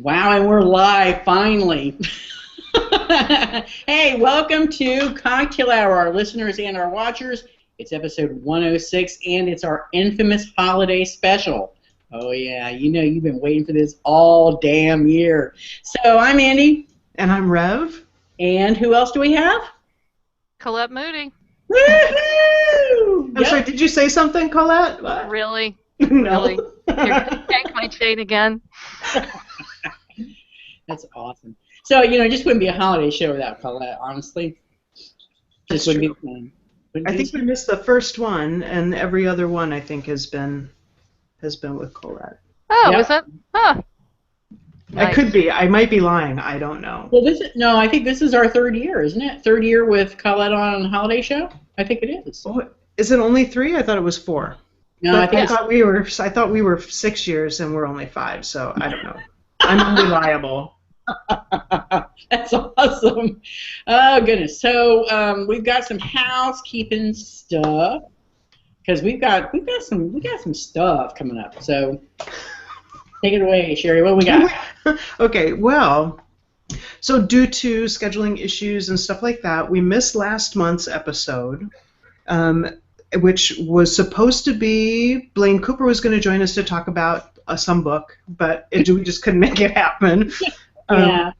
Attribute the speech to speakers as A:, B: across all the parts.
A: Wow, and we're live, finally. Hey, welcome to Cocktail Hour, our listeners and our watchers. It's episode 106, and it's our infamous holiday special. Oh, yeah, you know you've been waiting for this all damn year. So, I'm Andy.
B: And I'm Rev.
A: And who else do we have?
C: Colette Moody.
A: Woohoo!
B: I'm sorry, did you say something, Colette?
C: What? Really?
B: No.
C: Really? You're going to yank my chain again?
A: That's awesome. So, it just wouldn't be a holiday show without Colette, honestly. Just wouldn't be fun.
B: I think we missed the first one, and every other one I think has been with Colette.
C: Oh,
A: Yep.
C: is it? Huh.
B: I could be. I might be lying. I don't know.
A: Well, I think this is our third year, isn't it? Third year with Colette on a holiday show? I think it is.
B: Oh, is it only 3? I thought it was 4.
A: No,
B: I thought we were 6 years, and we're only 5. So I don't know. I'm unreliable.
A: That's awesome. Oh goodness. So we've got some housekeeping stuff because we've got some stuff coming up. So take it away, Sherry. What do we got?
B: Okay. Well, so due to scheduling issues and stuff like that, we missed last month's episode, which was supposed to be Blaine Cooper was going to join us to talk about some book, but we just couldn't make it happen.
A: Yeah.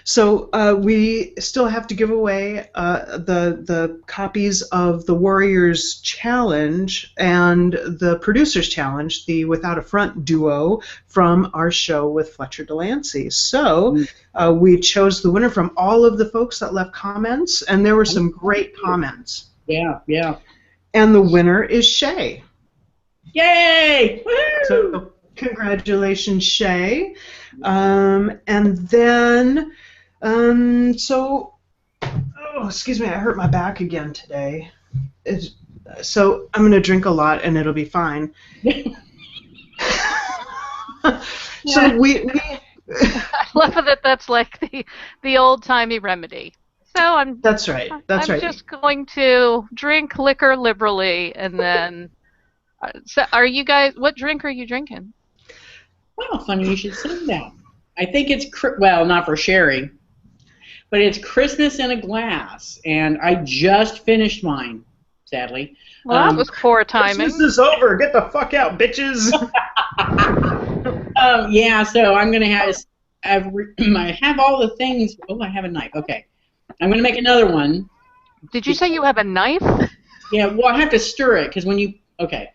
B: So we still have to give away the copies of the Warriors Challenge and the Producers Challenge, the Without a Front duo from our show with Fletcher Delancey. So we chose the winner from all of the folks that left comments, and there were some great comments.
A: Yeah.
B: And the winner is Shay.
A: Yay! Woo!
B: So congratulations, Shay. And then, excuse me, I hurt my back again today. So I'm going to drink a lot and it'll be fine. So we
C: I love that that's like the old-timey remedy. So
B: That's right.
C: I'm just going to drink liquor liberally, and then... So are you guys... What drink are you drinking?
A: Well, funny you should say that. I think it's, well, not for Sherry, but it's Christmas in a glass, and I just finished mine, sadly.
C: Well, that was poor timing.
B: Christmas is over. Get the fuck out, bitches.
A: Yeah, so I'm going to I have all the things. Oh, I have a knife. Okay. I'm going to make another one.
C: Did you say you have a knife?
A: Yeah, well, I have to stir it, because when you, okay.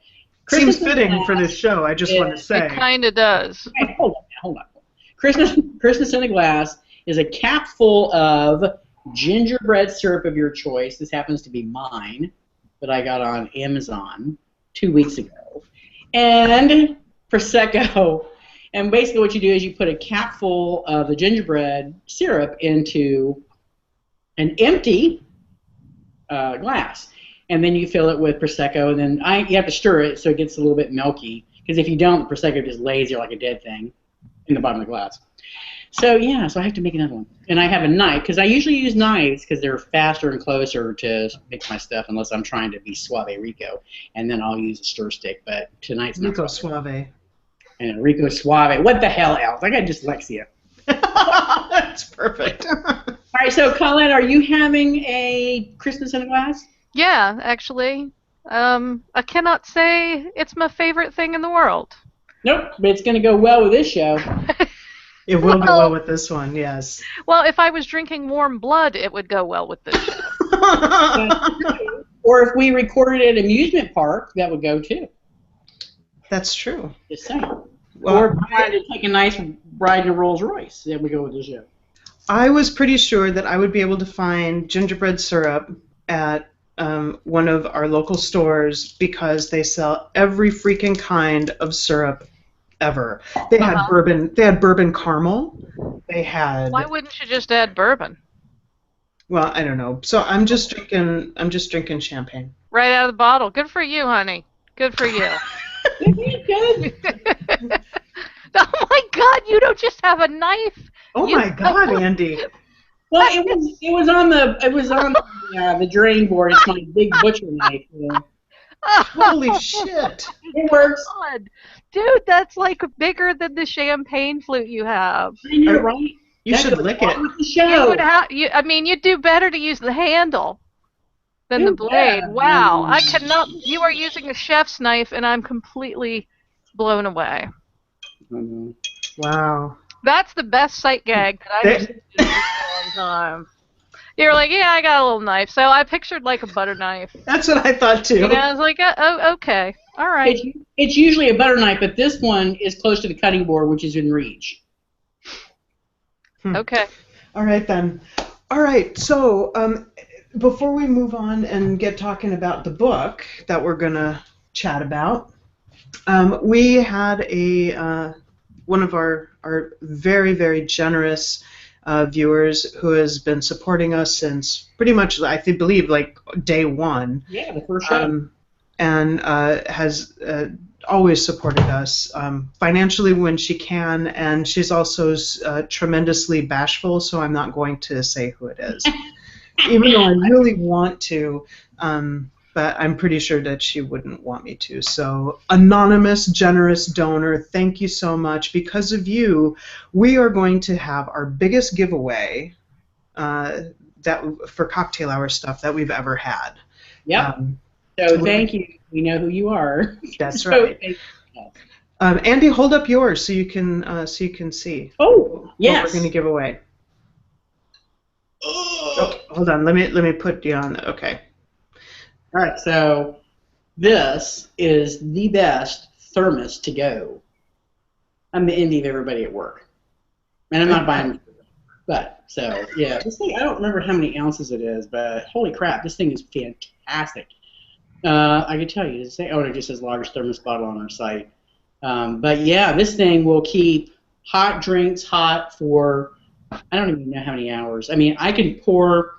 B: Seems fitting for this show, I just want to say.
C: It kind of does.
A: Okay, hold on. Christmas in a glass is a cap full of gingerbread syrup of your choice. This happens to be mine that I got on Amazon 2 weeks ago. And Prosecco. And basically what you do is you put a cap full of the gingerbread syrup into an empty glass. And then you fill it with Prosecco, and then you have to stir it so it gets a little bit milky. Because if you don't, the Prosecco just lays there like a dead thing in the bottom of the glass. So, yeah, so I have to make another one. And I have a knife, because I usually use knives because they're faster and closer to mix my stuff unless I'm trying to be Suave Rico. And then I'll use a stir stick, but tonight's not
B: Rico Suave.
A: And Rico Suave. What the hell else? I got dyslexia.
B: That's perfect.
A: All right, so Colette, are you having a Christmas in a glass?
C: Yeah, actually. I cannot say it's my favorite thing in the world.
A: Nope, but it's going to go well with this show.
B: It will go well with this one, yes.
C: Well, if I was drinking warm blood, it would go well with this show.
A: Or if we recorded at an amusement park, that would go too.
B: That's true.
A: Just saying.
B: Well,
A: or trying to take a nice ride in a Rolls Royce, that would go with the show.
B: I was pretty sure that I would be able to find gingerbread syrup at one of our local stores because they sell every freaking kind of syrup ever. They had bourbon. They had bourbon caramel. They had.
C: Why wouldn't you just add bourbon?
B: Well, I don't know. So I'm just drinking champagne.
C: Right out of the bottle. Good for you, honey. Good for you.
A: Good.
C: Oh my God! You don't just have a knife.
B: Oh my God, Andy.
A: Well, it was on the drain board. It's my big butcher knife.
B: Holy shit!
A: It works.
C: God. Dude, that's like bigger than the champagne flute you have.
A: I know, right?
B: You
A: That
B: should
A: goes
B: lick
A: along
B: it.
A: with the
C: You
A: show.
C: would have I mean, you'd do better to use the handle than the
A: Ooh,
C: blade.
A: yeah.
C: Wow. I cannot you are using a chef's knife and I'm completely blown away.
B: Wow.
C: That's the best sight gag that I've seen in a long time. You're like, yeah, I got a little knife. So I pictured like a butter knife.
B: That's what I thought too.
C: You know, I was like, oh, okay. All right.
A: It's usually a butter knife, but this one is close to the cutting board, which is in reach.
C: Okay.
B: All right then. All right. So before we move on and get talking about the book that we're gonna chat about, we had one of our very, very generous viewers who has been supporting us since pretty much, I believe, like day one.
A: Yeah, the first show.
B: And has always supported us financially when she can, and she's also tremendously bashful, so I'm not going to say who it is. Even though I really want to, but I'm pretty sure that she wouldn't want me to. So, anonymous, generous donor, thank you so much. Because of you, we are going to have our biggest giveaway for cocktail hour stuff that we've ever had.
A: Yep. So thank you. We know who you are.
B: That's
A: So
B: right.
A: thank you.
B: Andy, hold up yours so you can see.
A: Oh, yes.
B: What we're going to give away. Oh, hold on. Let me put you on. Okay.
A: All right. So this is the best thermos to go. I'm the envy of everybody at work, and I'm not buying. But so yeah, this thing I don't remember how many ounces it is, but holy crap, this thing is fantastic. I can tell you. Does it say? Oh, it just says largest thermos bottle on our site. But yeah, this thing will keep hot drinks hot for I don't even know how many hours. I mean, I can pour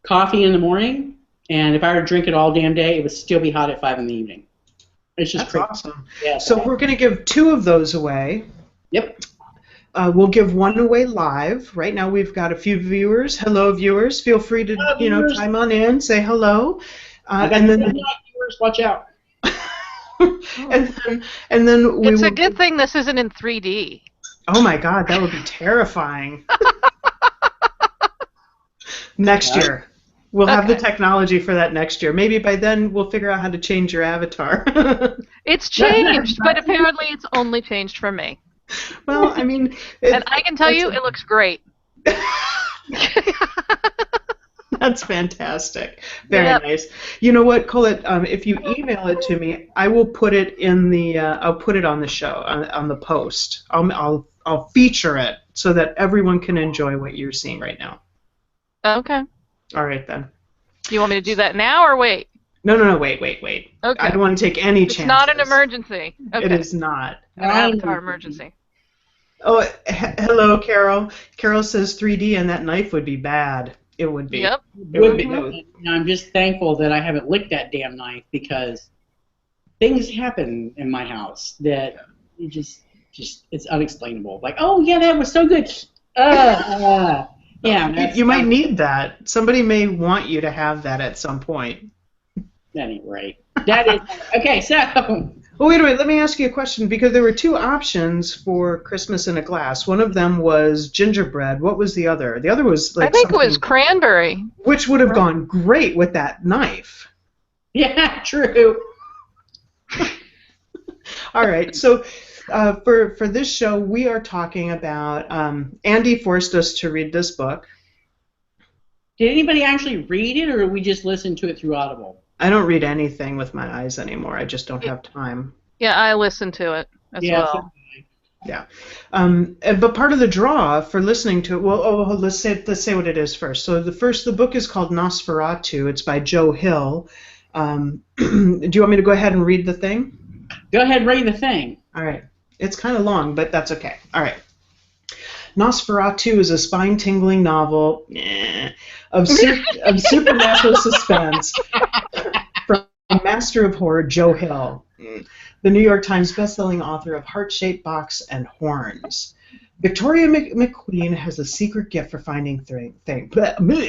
A: coffee in the morning, and if I were to drink it all damn day, it would still be hot at 5 in the evening. It's just crazy.
B: Awesome.
A: Yeah.
B: So we're going to give 2 of those away.
A: Yep.
B: We'll give 1 away live. Right now we've got a few viewers. Hello, viewers. Feel free to
A: viewers.
B: chime on in, say hello.
A: And then viewers, watch out.
B: and then
C: It's a good thing this isn't in 3D.
B: Oh my God, that would be terrifying. Next year. We'll have the technology for that next year. Maybe by then we'll figure out how to change your avatar.
C: It's changed, but apparently it's only changed for me.
B: Well, I mean...
C: And I can tell you, it looks great.
B: That's fantastic. Very nice. You know what, Colette? If you email it to me, I will put it in the. I'll put it on the show on the post. I'll feature it so that everyone can enjoy what you're seeing right now.
C: Okay.
B: All right then.
C: Do you want me to do that now or wait?
B: No. Wait.
C: Okay.
B: I don't want to take any chances.
C: It's not an emergency. Okay.
B: It is not.
C: An avatar emergency.
B: Oh, hello, Carol. Carol says 3D and that knife would be bad. It would be.
C: Yep.
B: It would be.
A: I'm just thankful that I haven't licked that damn knife because things happen in my house that it just it's unexplainable. Like, oh yeah, that was so good. Yeah.
B: You might need that. Somebody may want you to have that at some point.
A: That ain't right. That is okay. So.
B: Well, wait a minute. Let me ask you a question because there were 2 options for Christmas in a Glass. One of them was gingerbread. What was the other? The other was like
C: I think it was cranberry.
B: Which would have gone great with that knife.
A: Yeah, true.
B: All right. So for this show, we are talking about. Andy forced us to read this book.
A: Did anybody actually read it, or did we just listen to it through Audible?
B: I don't read anything with my eyes anymore. I just don't have time.
C: Yeah, I listened to it as well.
B: Yeah. But part of the draw for listening to it, let's say what it is first. So the book is called Nosferatu. It's by Joe Hill. Do you want me to go ahead and read the thing?
A: Go ahead and read the thing.
B: All right. It's kind of long, but that's okay. All right. Nosferatu is a spine-tingling novel of supernatural suspense from master of horror Joe Hill, the New York Times bestselling author of Heart-Shaped Box and Horns. Victoria McQueen has a secret gift for finding things.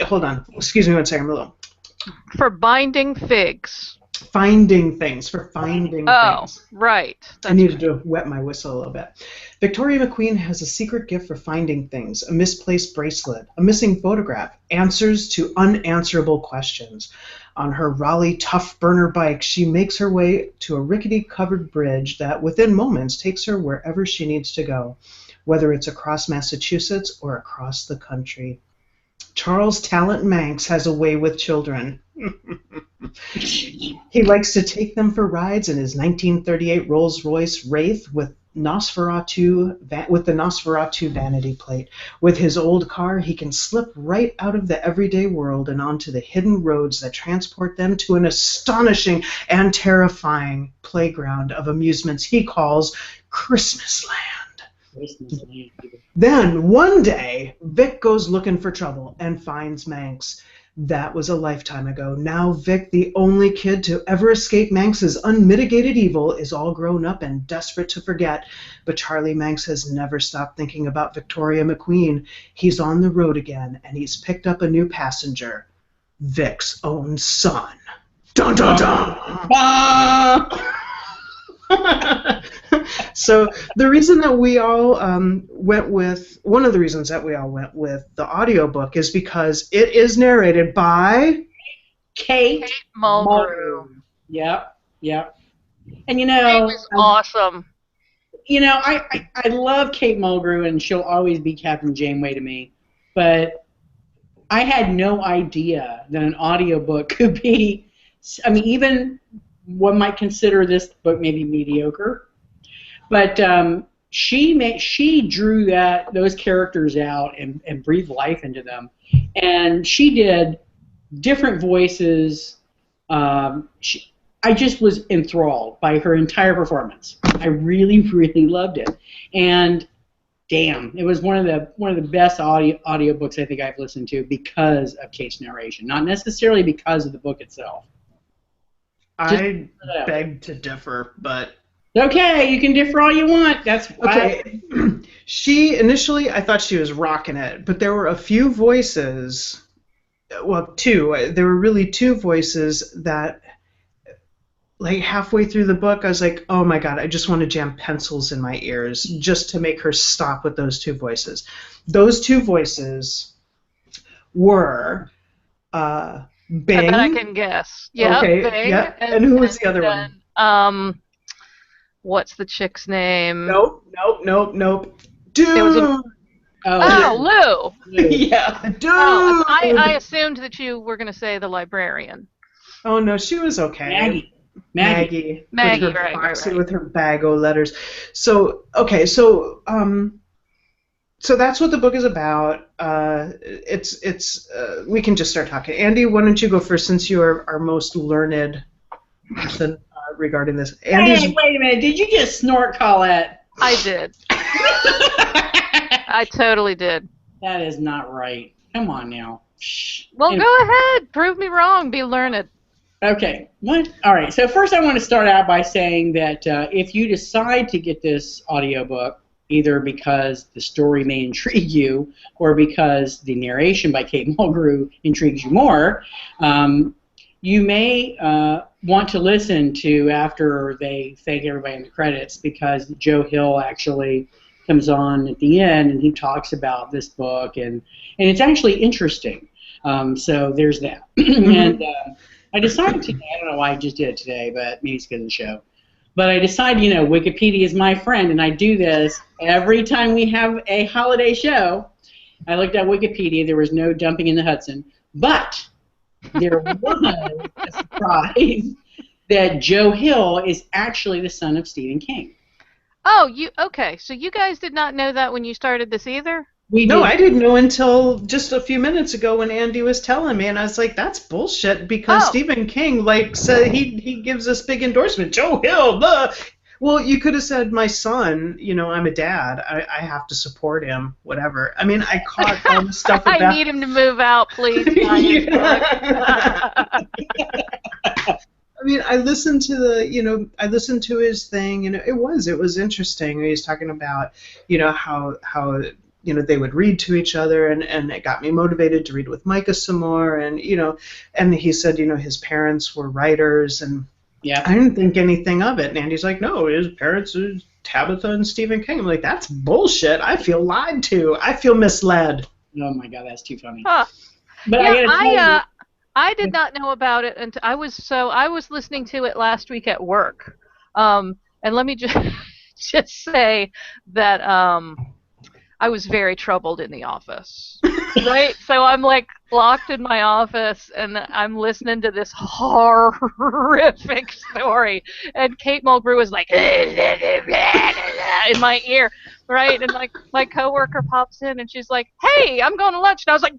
B: Hold on. Excuse me one second. I'm a little...
C: For binding figs.
B: Finding things, for finding things.
C: Right.
B: I needed to wet my whistle a little bit. Victoria McQueen has a secret gift for finding things, a misplaced bracelet, a missing photograph, answers to unanswerable questions. On her Raleigh Tough Burner bike, she makes her way to a rickety covered bridge that within moments takes her wherever she needs to go, whether it's across Massachusetts or across the country. Charles Talent Manx has a way with children. He likes to take them for rides in his 1938 Rolls-Royce Wraith with the Nosferatu vanity plate. With his old car, he can slip right out of the everyday world and onto the hidden roads that transport them to an astonishing and terrifying playground of amusements he calls Christmasland. Then, one day, Vic goes looking for trouble and finds Manx. That was a lifetime ago. Now Vic, the only kid to ever escape Manx's unmitigated evil, is all grown up and desperate to forget. But Charlie Manx has never stopped thinking about Victoria McQueen. He's on the road again, and he's picked up a new passenger. Vic's own son. Dun dun dun! So the reason that we all one of the reasons that we all went with the audiobook is because it is narrated by
A: Kate
C: Mulgrew.
A: Yep. And
C: It was awesome.
A: I love Kate Mulgrew, and she'll always be Captain Janeway to me. But I had no idea that an audiobook could be, even one might consider this book maybe mediocre, but she drew those characters out and breathed life into them, and she did different voices. I just was enthralled by her entire performance. I really, really loved it, and damn, it was one of the best audiobooks I think I've listened to because of Kate's narration, not necessarily because of the book itself.
B: I beg to differ, but...
A: Okay, you can differ all you want. That's
B: okay. Initially, I thought she was rocking it, but there were a few voices, well, two. There were really two voices that, like, halfway through the book, I was like, oh my god, I just want to jam pencils in my ears just to make her stop with those two voices. Those two voices were... Bing.
C: I bet I can guess. Yeah.
B: Okay.
C: Bing.
B: Yeah. And who was the other one?
C: What's the chick's name?
B: Nope. Dude.
C: Lou.
B: Yeah. Dude.
C: I assumed that you were going to say the librarian.
B: Oh no, she was okay.
A: Maggie.
B: With her bag of letters. So okay, so that's what the book is about. We can just start talking. Andy, why don't you go first, since you are our most learned person regarding this.
A: Hey, wait a minute. Did you just snort, Colette?
C: I did. I totally did.
A: That is not right. Come on now. Shh.
C: Well, go ahead. Prove me wrong. Be learned.
A: Okay. All right. So first I want to start out by saying that if you decide to get this audiobook, either because the story may intrigue you or because the narration by Kate Mulgrew intrigues you more, you may want to listen to after they thank everybody in the credits, because Joe Hill actually comes on at the end and he talks about this book, and it's actually interesting. So there's that. And I decided today, I don't know why I just did it today, but maybe it's because of the show. But I decided, Wikipedia is my friend, and I do this every time we have a holiday show. I looked at Wikipedia. There was no dumping in the Hudson. But there was a surprise that Joe Hill is actually the son of Stephen King.
C: Oh, okay. So you guys did not know that when you started this either?
B: No, I didn't know until just a few minutes ago when Andy was telling me, and I was like, "That's bullshit," because Stephen King, said he gives this big endorsement. Joe Hill, well, you could have said, "My son, I'm a dad. I have to support him, whatever." I mean, I caught all the stuff about.
C: I need him to move out, please.
B: I mean, I listened to his thing, it was interesting. He was talking about, how they would read to each other, and it got me motivated to read with Micah some more. And and he said, his parents were writers, and
A: Yeah.
B: I didn't think anything of it. And Andy's like, no, his parents are Tabitha and Stephen King. I'm like, that's bullshit. I feel lied to. I feel misled.
A: Oh my God, that's too funny.
C: Huh.
A: But I gotta tell you,
C: I did not know about it until I was listening to it last week at work. And let me just say that I was very troubled in the office. Right? So I'm like locked in my office and I'm listening to this horrific story. And Kate Mulgrew was like in my ear, right? And like my coworker pops in and she's like, "Hey, I'm going to lunch." And I was like,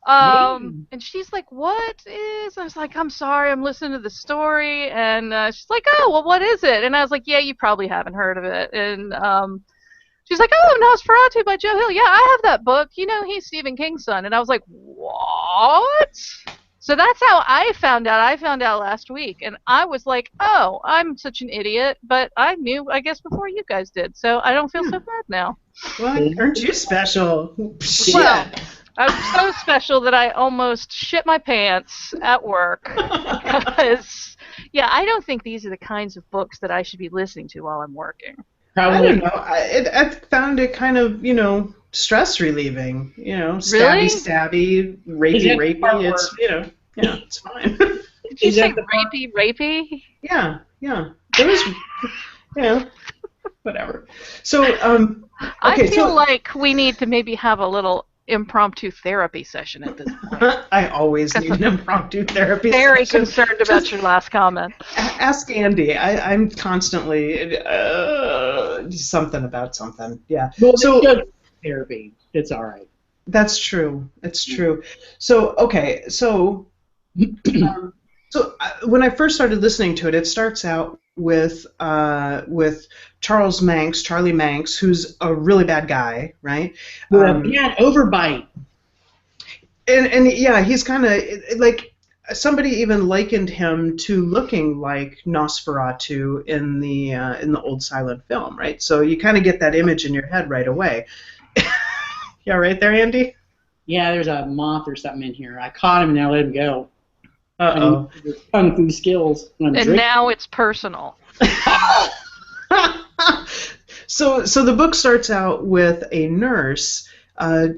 C: and she's like, "What is?" I was like, "I'm sorry, I'm listening to the story." And she's like, "Oh, well, what is it?" And I was like, "Yeah, you probably haven't heard of it." And she's like, "Oh, Nosferatu by Joe Hill. Yeah, I have that book. He's Stephen King's son." And I was like, "What?" So that's how I found out. I found out last week, and I was like, "Oh, I'm such an idiot." But I knew, I guess, before you guys did, so I don't feel so bad now.
B: Well, aren't you special?
C: Well, I was so special that I almost shit my pants at work because, I don't think these are the kinds of books that I should be listening to while I'm working.
A: probably.
B: I don't know. I found it kind of, stress relieving. Stabby, rapey. It's, it's fine.
C: Did you say rapey?
B: Yeah. There was, whatever. So,
C: I feel like we need to maybe have a little impromptu therapy session at this point.
B: I always need an impromptu therapy
C: Very
B: session.
C: concerned about your last comment.
B: Ask Andy. I'm constantly something about something. Yeah.
A: Well,
B: So
A: therapy. It's all right.
B: that's true. It's true. So okay. So when I first started listening to it, it starts out with Charlie Manx, who's a really bad guy, right?
A: With a bad overbite.
B: And yeah, he's kind of like somebody even likened him to looking like Nosferatu in the old silent film, right? So you kind of get that image in your head right away. Yeah, right there, Andy?
A: Yeah, there's a moth or something in here. I caught him and now let him go.
B: Uh-oh.
A: Kung fu skills.
C: And now it's personal.
B: So the book starts out with a nurse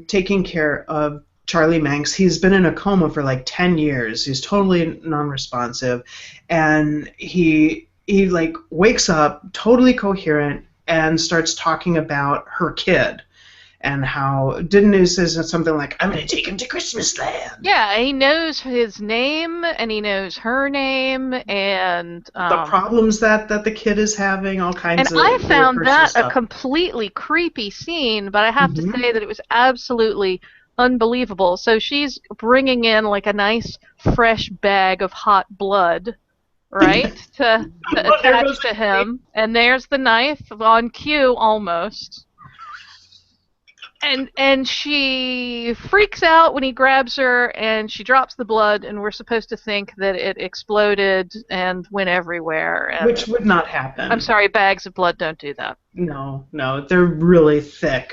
B: taking care of Charlie Manx. He's been in a coma for like 10 years. He's totally non-responsive, and he like wakes up totally coherent and starts talking about her kid. And how didn't he say something like, "I'm going to take him to Christmas Land"?
C: Yeah, he knows his name and he knows her name and
B: the problems that the kid is having, all kinds of.
C: And I found that
B: stuff.
C: a completely creepy scene, but I have to say that it was absolutely unbelievable. So she's bringing in like a nice fresh bag of hot blood, right, to attach to him, and there's the knife on cue almost. And she freaks out when he grabs her, and she drops the blood, and we're supposed to think that it exploded and went everywhere. And
B: which would not happen.
C: I'm sorry, bags of blood don't do that.
B: No, they're really thick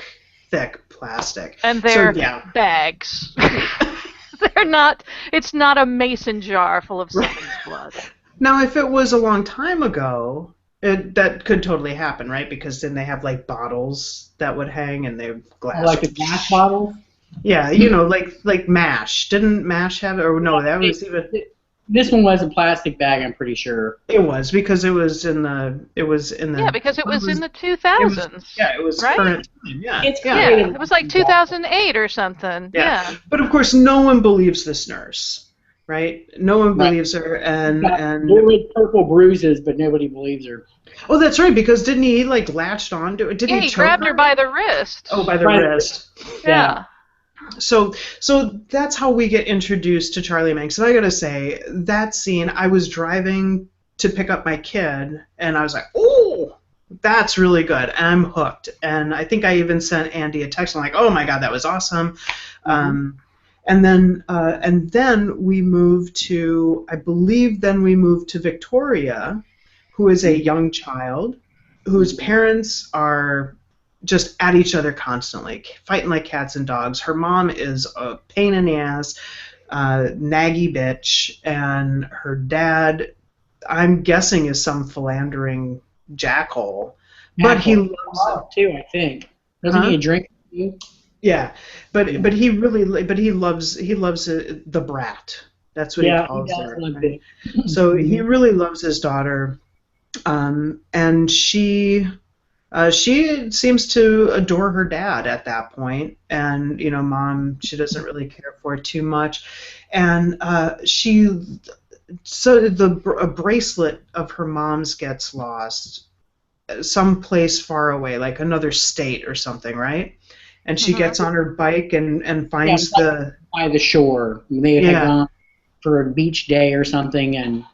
B: plastic.
C: And they're bags. They're not. It's not a mason jar full of somebody's blood.
B: Now, if it was a long time ago, that could totally happen, right? Because then they have like bottles that would hang, and they have glass.
A: Like a gas bottle?
B: Yeah, like MASH. Didn't MASH have it? Or no, that was even.
A: This one was a plastic bag, I'm pretty sure.
B: It was because it was in the.
C: Yeah, because it was in the 2000s.
B: It was
C: right?
B: current time. Yeah.
C: It was like 2008 or something. Yeah.
B: But of course, no one believes this nurse. Right? No one believes her, and
A: really purple bruises, but nobody believes her.
B: Oh, that's right. Because didn't he like latched onto it?
C: He grabbed her by the wrist.
B: Oh, by the wrist.
C: Yeah.
B: So that's how we get introduced to Charlie Manx. And I gotta say, that scene, I was driving to pick up my kid, and I was like, oh, that's really good, and I'm hooked. And I think I even sent Andy a text. I'm like, oh my god, that was awesome. Mm-hmm. And then we moved to, I believe, Victoria, who is a young child, whose parents are just at each other constantly, fighting like cats and dogs. Her mom is a pain in the ass, naggy bitch, and her dad, I'm guessing, is some philandering jackhole. But he loves
A: it too, I think. Wasn't he a drinker too?
B: Yeah, but he loves the brat. That's what he calls her. Right? So he really loves his daughter, and she seems to adore her dad at that point. And mom, she doesn't really care for it too much, and a bracelet of her mom's gets lost someplace far away, like another state or something, right? And she gets on her bike and finds
A: by the shore. They had gone for a beach day or something, and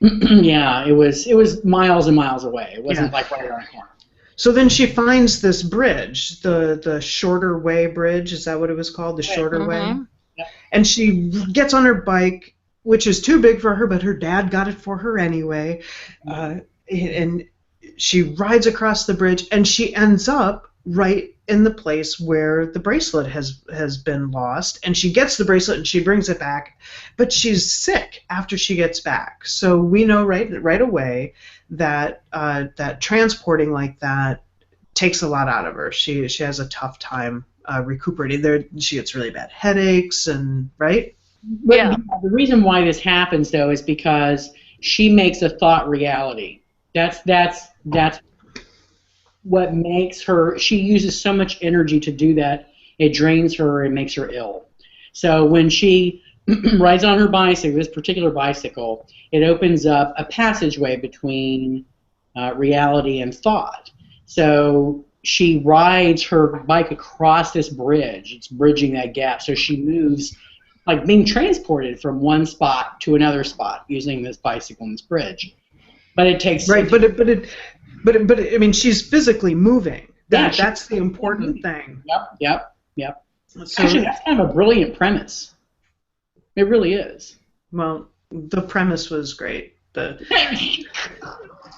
A: it was miles and miles away. It wasn't like right around the corner.
B: So then she finds this bridge, the Shorter Way Bridge. Is that what it was called? The Shorter Way?
A: Yep.
B: And she gets on her bike, which is too big for her, but her dad got it for her anyway. And she rides across the bridge, and she ends up right in the place where the bracelet has been lost. And she gets the bracelet and she brings it back, but she's sick after she gets back. So we know right away that that transporting like that takes a lot out of her. She has a tough time recuperating. She gets really bad headaches and right.
A: But the reason why this happens though is because she makes a thought reality. That's what makes her. She uses so much energy to do that. It drains her and makes her ill. So when she rides on her bicycle, this particular bicycle, it opens up a passageway between reality and thought. So she rides her bike across this bridge. It's bridging that gap. So she moves like being transported from one spot to another spot using this bicycle and this bridge. But it takes
B: But I mean, she's physically moving. That's the important thing.
A: Yep.
B: So,
A: actually, that's kind of a brilliant premise. It really is.
B: Well, the premise was great.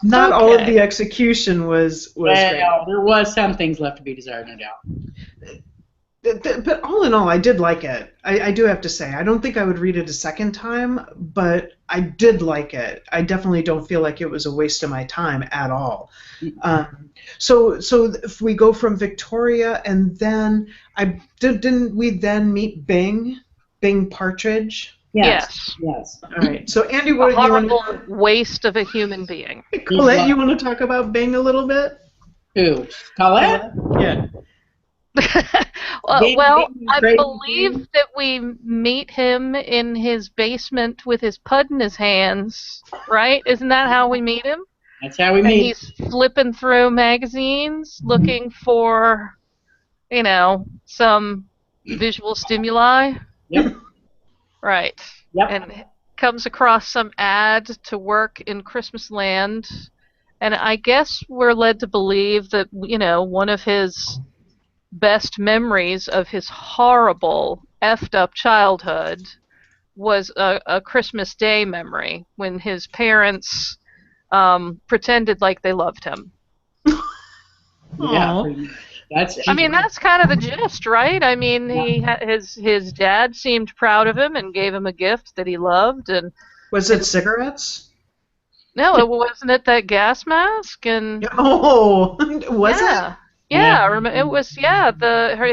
B: Not all of the execution was great.
A: There was some things left to be desired, no doubt.
B: But all in all, I did like it. I do have to say. I don't think I would read it a second time, but I did like it. I definitely don't feel like it was a waste of my time at all. So if we go from Victoria, and then didn't we then meet Bing Partridge?
A: Yes.
B: All right. So Andy, what do you want to?
C: Horrible waste of a human being.
B: Colette, you want to talk about Bing a little bit?
A: Who? Colette?
B: Yeah.
C: Well, I believe that we meet him in his basement with his pud in his hands, right? Isn't that how we meet him?
A: That's how we meet him.
C: He's flipping through magazines looking for, some visual stimuli.
A: Yep.
C: Right.
A: Yep.
C: And comes across some ad to work in Christmas Land. And I guess we're led to believe that, one of his best memories of his horrible, effed up childhood was a Christmas Day memory when his parents pretended like they loved him.
A: Yeah, that's
C: kind of the gist, right? I mean, his dad seemed proud of him and gave him a gift that he loved. And
B: was it cigarettes?
C: No, it wasn't. It that gas mask and
B: was it?
C: Yeah, it was.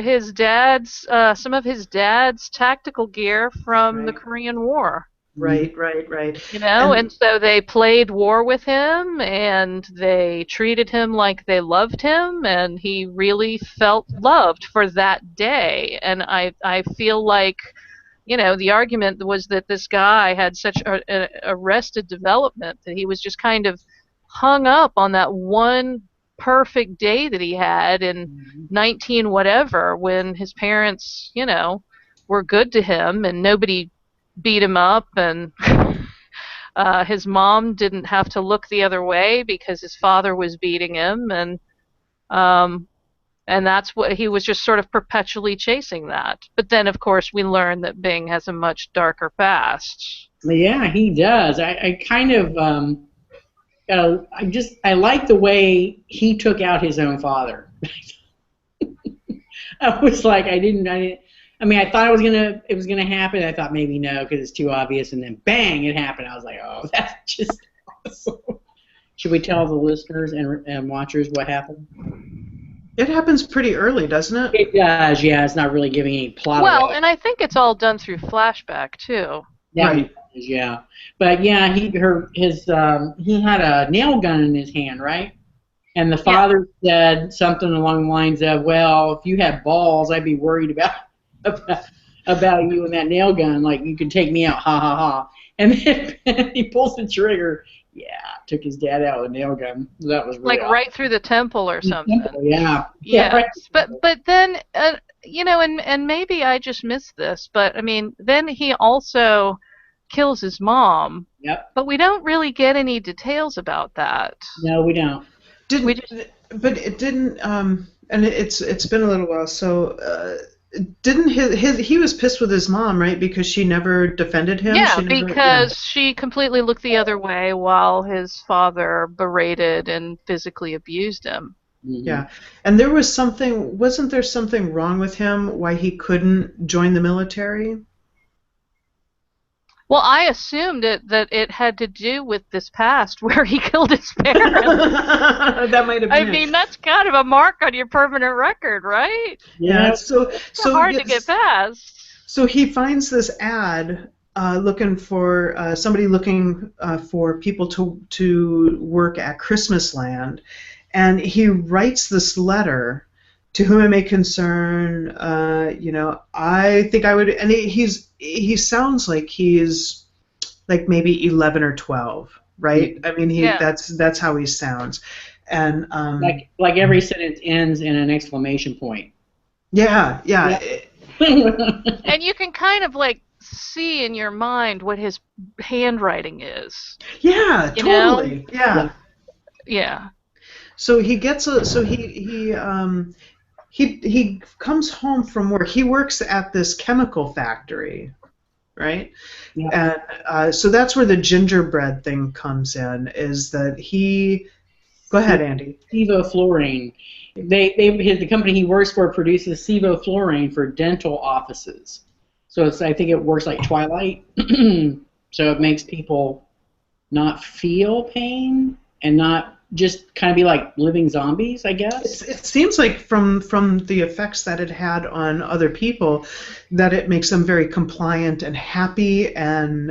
C: His dad's some of his dad's tactical gear from the Korean War.
B: Right.
C: And so they played war with him, and they treated him like they loved him, and he really felt loved for that day. And I feel like, the argument was that this guy had such an arrested development that he was just kind of hung up on that one perfect day that he had in 19 whatever when his parents, were good to him and nobody beat him up, and his mom didn't have to look the other way because his father was beating him, and that's what he was just sort of perpetually chasing that. But then, of course, we learn that Bing has a much darker past.
A: Yeah, he does. I kind of I like the way he took out his own father. I was like, I mean, I thought it was gonna happen. I thought maybe no, because it's too obvious, and then bang, it happened. I was like, oh, that's just awesome. Should we tell the listeners and watchers what happened?
B: It happens pretty early, doesn't it?
A: It does, yeah. It's not really giving any plot
C: Well,
A: away.
C: and I think it's all done through flashback too.
B: Right.
A: Yeah. But yeah, he had a nail gun in his hand, right? And the father said something along the lines of, "Well, if you had balls, I'd be worried about you and that nail gun. Like, you could take me out, ha ha ha." And then he pulls the trigger. Yeah, took his dad out with a nail gun. That was really awesome.
C: Right through the temple or something.
A: Yeah.
C: Yes.
A: Right.
C: But then and maybe I just missed this, but I mean, then he also kills his mom.
A: Yep.
C: But we don't really get any details about that.
A: No, we don't.
B: But it didn't. And it's been a little while. So didn't he was pissed with his mom, right? Because she never defended him.
C: Yeah, she completely looked the other way while his father berated and physically abused him.
A: Mm-hmm.
B: Yeah, and wasn't there something wrong with him why he couldn't join the military?
C: Well, I assumed that it had to do with this past where he killed his parents.
B: That might have been.
C: I mean, that's kind of a mark on your permanent record, right?
B: Yeah, so
C: hard to get past.
B: So he finds this ad looking for somebody looking for people to work at Christmasland, and he writes this letter. To whom it may concern, I think I would, and he sounds like he's like maybe 11 or 12, right? I mean, that's how he sounds, and
A: like every sentence ends in an exclamation point.
B: Yeah.
C: And you can kind of like see in your mind what his handwriting is.
B: Yeah, totally.
C: Yeah.
B: So he gets he comes home from work. He works at this chemical factory, right? Yeah. And so that's where the gingerbread thing comes in. Is that he? Go ahead, Andy.
A: Sevoflurane. The company he works for produces sevoflurane for dental offices. So I think it works like Twilight. So it makes people not feel pain and not just kind of be like living zombies, I guess.
B: It seems like from the effects that it had on other people, that it makes them very compliant and happy and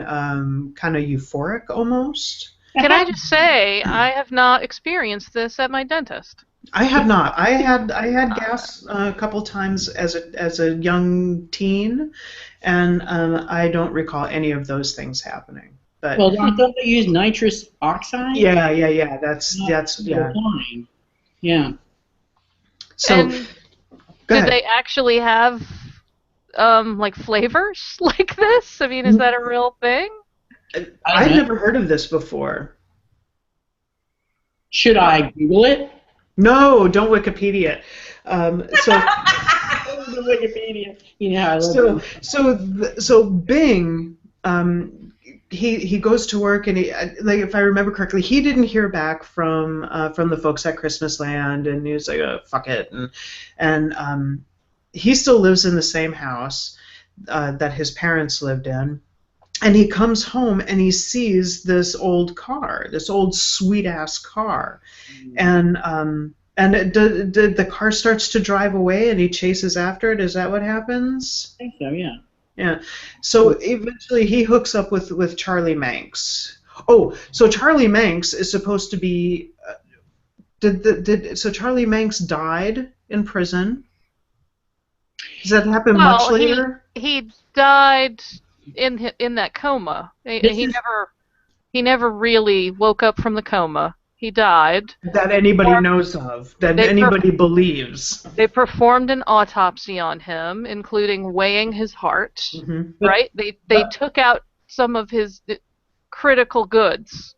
B: kind of euphoric almost.
C: Can I just say, I have not experienced this at my dentist.
B: I have not. I had gas a couple times as a young teen, and I don't recall any of those things happening. But,
A: well, don't they use nitrous oxide?
B: Yeah. That's
A: fine. Yeah.
B: So,
C: did they actually have like flavors like this? I mean, is that a real thing?
B: I've never heard of this before.
A: Should I Google it?
B: No, don't Wikipedia.
A: The Wikipedia. You know, I love
B: so Bing. He goes to work, and if I remember correctly, he didn't hear back from the folks at Christmasland, and he was like, oh, fuck it, and he still lives in the same house that his parents lived in, and he comes home and he sees this old car, this old sweet ass car, and the car starts to drive away, and he chases after it. Is that what happens?
A: I think so, yeah.
B: Yeah. So eventually he hooks up with Charlie Manx. Oh, so Charlie Manx is supposed to be. So Charlie Manx died in prison? Does that happen much later?
C: He died in that coma. He never really woke up from the coma. He died.
B: That anybody knows of. That anybody believes.
C: They performed an autopsy on him, including weighing his heart. Mm-hmm. Right? They took out some of his critical goods.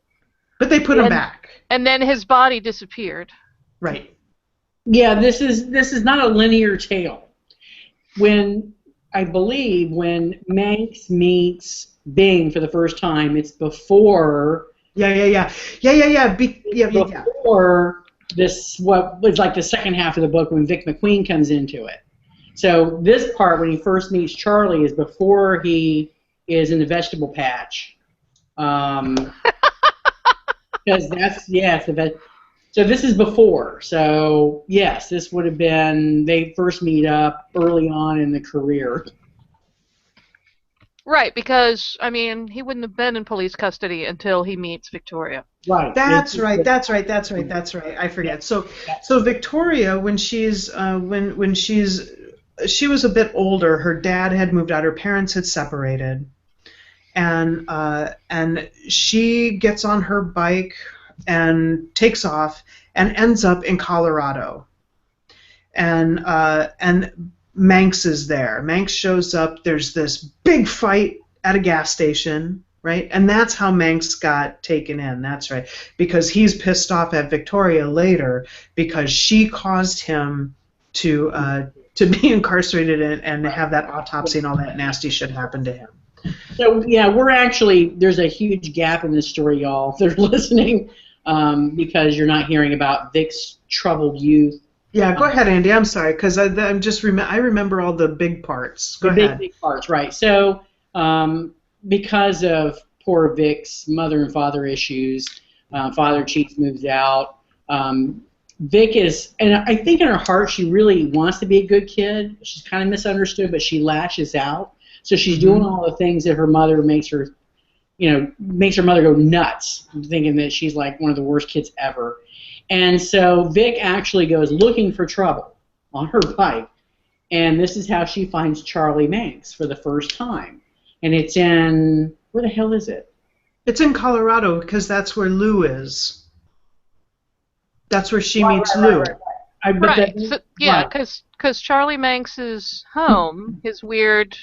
B: But they put him back.
C: And then his body disappeared.
B: Right.
A: Yeah, this is not a linear tale. I believe when Manx meets Bing for the first time, it's before.
B: Yeah.
A: Before this, what was like the second half of the book when Vic McQueen comes into it. So this part, when he first meets Charlie, is before he is in the vegetable patch. Because that's, yes, so this is before. So, yes, this would have been, they first meet up early on in the career.
C: Right, because, I mean, he wouldn't have been in police custody until he meets Victoria.
A: Right.
B: That's right. I forget. So Victoria, when she's she was a bit older. Her dad had moved out. Her parents had separated, and she gets on her bike and takes off and ends up in Colorado. And Manx is there. Manx shows up. There's this big fight at a gas station, right? And that's how Manx got taken in. That's right. Because he's pissed off at Victoria later because she caused him to be incarcerated and have that autopsy and all that nasty shit happen to him.
A: So, yeah, there's a huge gap in this story, y'all, if they're listening, because you're not hearing about Vic's troubled youth.
B: Yeah, go ahead, Andy. I'm sorry, because I remember all the big parts. Go ahead.
A: Big parts, right. So, because of poor Vic's mother and father issues, father cheats, moves out. Vic is, and I think in her heart she really wants to be a good kid. She's kind of misunderstood, but she lashes out. So she's doing all the things that her mother makes her mother go nuts, thinking that she's like one of the worst kids ever. And so Vic actually goes looking for trouble on her bike, and this is how she finds Charlie Manx for the first time. And it's in, where the hell is it?
B: It's in Colorado because that's where Lou is. That's where she meets Lou.
C: Right. So, yeah, because Charlie Manx's home, his weird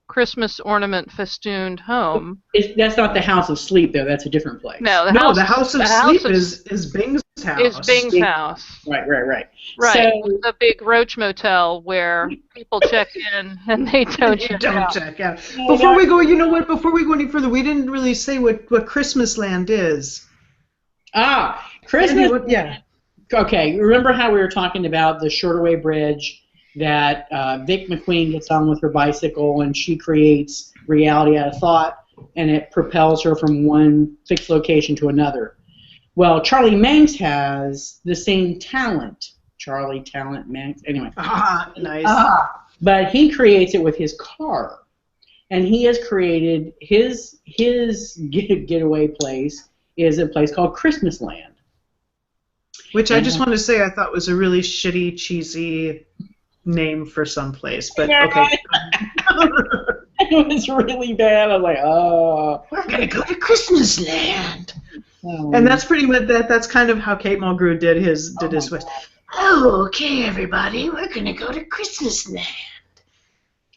C: Christmas ornament festooned home.
A: That's not the House of Sleep, though. That's a different place.
C: No, the House of Sleep is Bing's house. Is Bing's house.
A: Right.
C: Right.
A: So,
C: the big Roach Motel where people check in and they don't check out.
B: Before we go, you know what? Before we go any further, we didn't really say what Christmas Land is.
A: Christmas.
B: Yeah.
A: Okay. Remember how we were talking about the Shortaway Bridge? That Vic McQueen gets on with her bicycle and she creates reality out of thought, and it propels her from one fixed location to another. Well, Charlie Manx has the same talent. Charlie Talent Manx. Anyway.
B: Nice.
A: But he creates it with his car, and he has created his getaway place is a place called Christmas Land.
B: Which I just want to say I thought was a really shitty, cheesy name for some place, but okay.
A: It was really bad. I was like, oh,
B: we're gonna go to Christmas Land, and that's pretty much that. That's kind of how Kate Mulgrew did his voice. Oh, okay, everybody, we're gonna go to Christmas Land.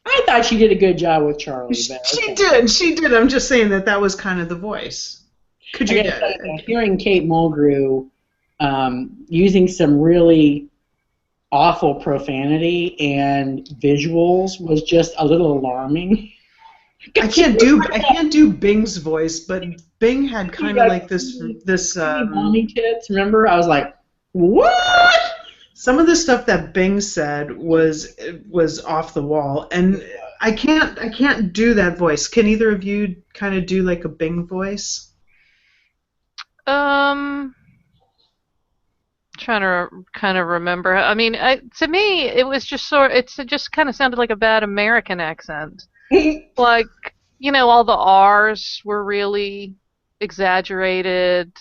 A: I thought she did a good job with Charlie.
B: She did. I'm just saying that was kind of the voice. Could you get
A: hearing Kate Mulgrew using some really awful profanity and visuals was just a little alarming.
B: I can't do Bing's voice, but Bing had kind of like this
A: mommy tits. Remember, I was like, what?
B: Some of the stuff that Bing said was off the wall, and I can't do that voice. Can either of you kind of do like a Bing voice?
C: Trying to kind of remember. I mean, to me, it was just it just kind of sounded like a bad American accent. Like, all the R's were really exaggerated.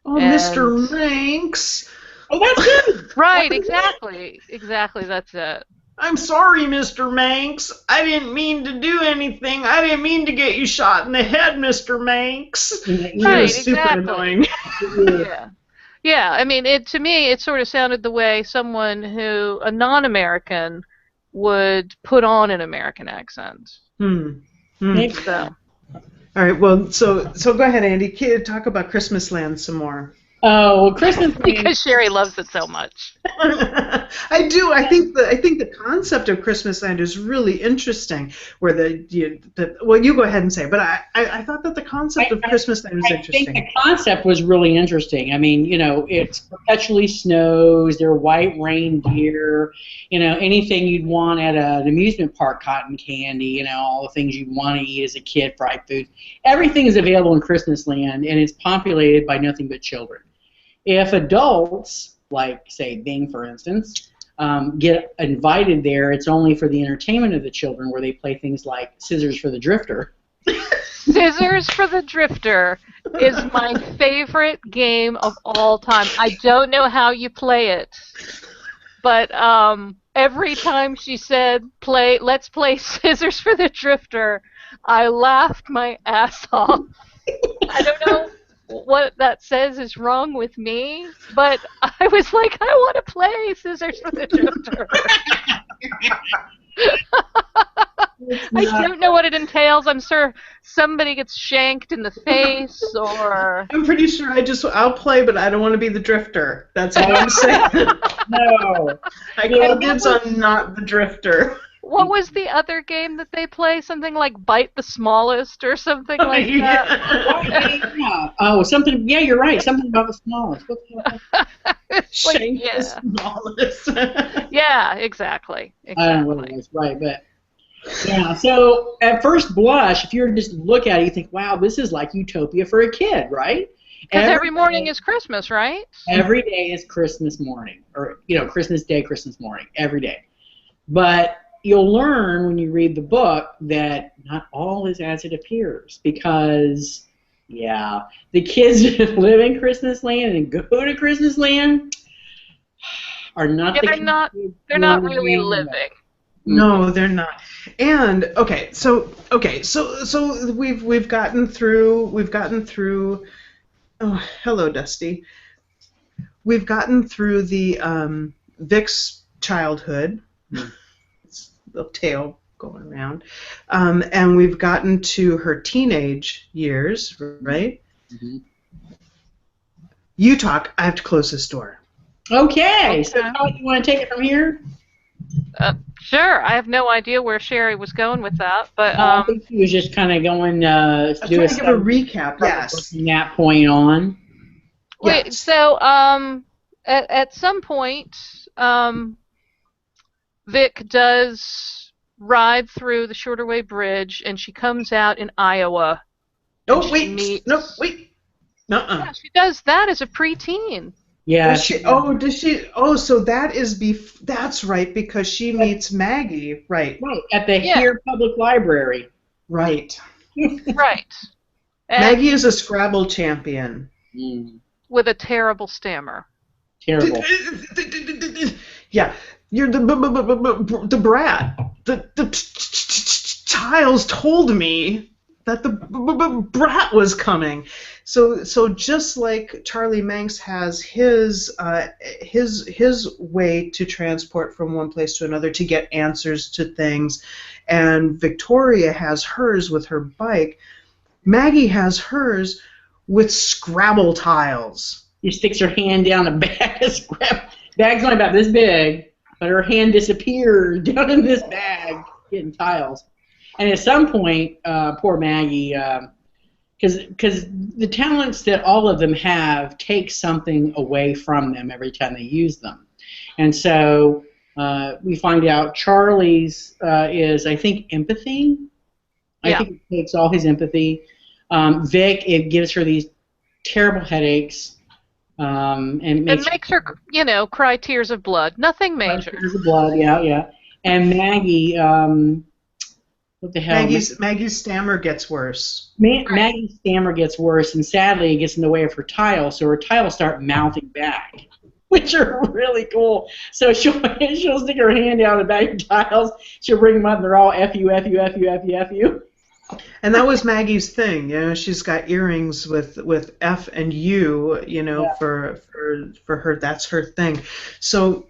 B: Oh, Mr. Manx.
A: Oh, that's good.
C: Right, exactly, that's it.
B: I'm sorry, Mr. Manx. I didn't mean to do anything. I didn't mean to get you shot in the head, Mr. Manx.
C: Right,
B: super annoying.
C: Yeah. Yeah, I mean, to me, it sort of sounded the way a non-American would put on an American accent.
A: So.
B: All right, well, so go ahead, Andy. Talk about Christmas Land some more.
A: Oh, well, Christmas
C: because Sherry loves it so much.
B: I do. I think the concept of Christmasland is really interesting. Where well, you go ahead and say it, but I thought that the concept of Christmasland was interesting.
A: I think the concept was really interesting. I mean, it's perpetually snows, there are white reindeer, anything you'd want at an amusement park, cotton candy, all the things you want to eat as a kid, fried food. Everything is available in Christmasland, and it's populated by nothing but children. If adults, like, say, Bing, for instance, get invited there, it's only for the entertainment of the children, where they play things like Scissors for the Drifter.
C: Scissors for the Drifter is my favorite game of all time. I don't know how you play it, but every time she said, let's play Scissors for the Drifter, I laughed my ass off. I don't know what that says is wrong with me, but I was like, I want to play Scissors for the Drifter. I don't know what it entails. I'm sure somebody gets shanked in the face, or...
B: I'm pretty sure I'll play, but I don't want to be the drifter. That's all I'm saying.
A: No.
B: I call dibs on not the drifter.
C: What was the other game that they play? Something like Bite the Smallest or something like that?
A: Yeah. Oh, something. Yeah, you're right. Something about the smallest. What the hell?
B: Shank the smallest.
C: Yeah, exactly.
A: I don't know what it was, right, but yeah. So at first blush, if you were to just look at it, you think, wow, this is like utopia for a kid, right?
C: Because every morning is Christmas, right?
A: Every day is Christmas morning, or Christmas Day, Christmas morning, every day. But you'll learn when you read the book that not all is as it appears, because, yeah, the kids that live in Christmasland and go to Christmasland are not the
C: kids. They're not really living.
B: No, they're not. And so we've gotten through. Oh, hello, Dusty. We've gotten through the Vic's childhood. The tail going around, and we've gotten to her teenage years, right? Mm-hmm. You talk. I have to close this door.
A: Okay. So you want to take it from here?
C: Sure. I have no idea where Sherry was going with that, but
A: I think she was just kind of going to
B: give a recap. Yes.
A: From that point on.
C: Wait. Yes. So at some point, Vic does ride through the Shorterway Bridge, and she comes out in Iowa.
B: Oh, wait. No, wait. Nuh-uh.
C: Yeah, she does that as a preteen.
B: Yeah. Does she? Oh, so that's right, because she meets Maggie, right?
A: Right, at the Here Public Library.
B: Right.
C: Right.
B: Maggie is a Scrabble champion.
C: With a terrible stammer.
A: Terrible.
B: Yeah. You're the brat. The tiles told me that the brat was coming. So just like Charlie Manx has his way to transport from one place to another to get answers to things, and Victoria has hers with her bike, Maggie has hers with Scrabble tiles.
A: She sticks her hand down a bag of Scrabble. Bag's only about this big, but her hand disappears down in this bag getting tiles. And at some point, poor Maggie, because the talents that all of them have take something away from them every time they use them. And so we find out Charlie's is, I think, empathy. I think it takes all his empathy. Vic, it gives her these terrible headaches. And
C: makes her, cry tears of blood. Nothing major.
A: Tears of blood, yeah. And Maggie, what the hell?
B: Maggie's stammer gets worse.
A: Maggie's stammer gets worse, and sadly it gets in the way of her tiles, so her tiles start mouthing back, which are really cool. So she'll stick her hand down the bag of tiles, she'll bring them up, and they're all F you, F you, F you, F you, F you.
B: And that was Maggie's thing, she's got earrings with F and U, for her, that's her thing. So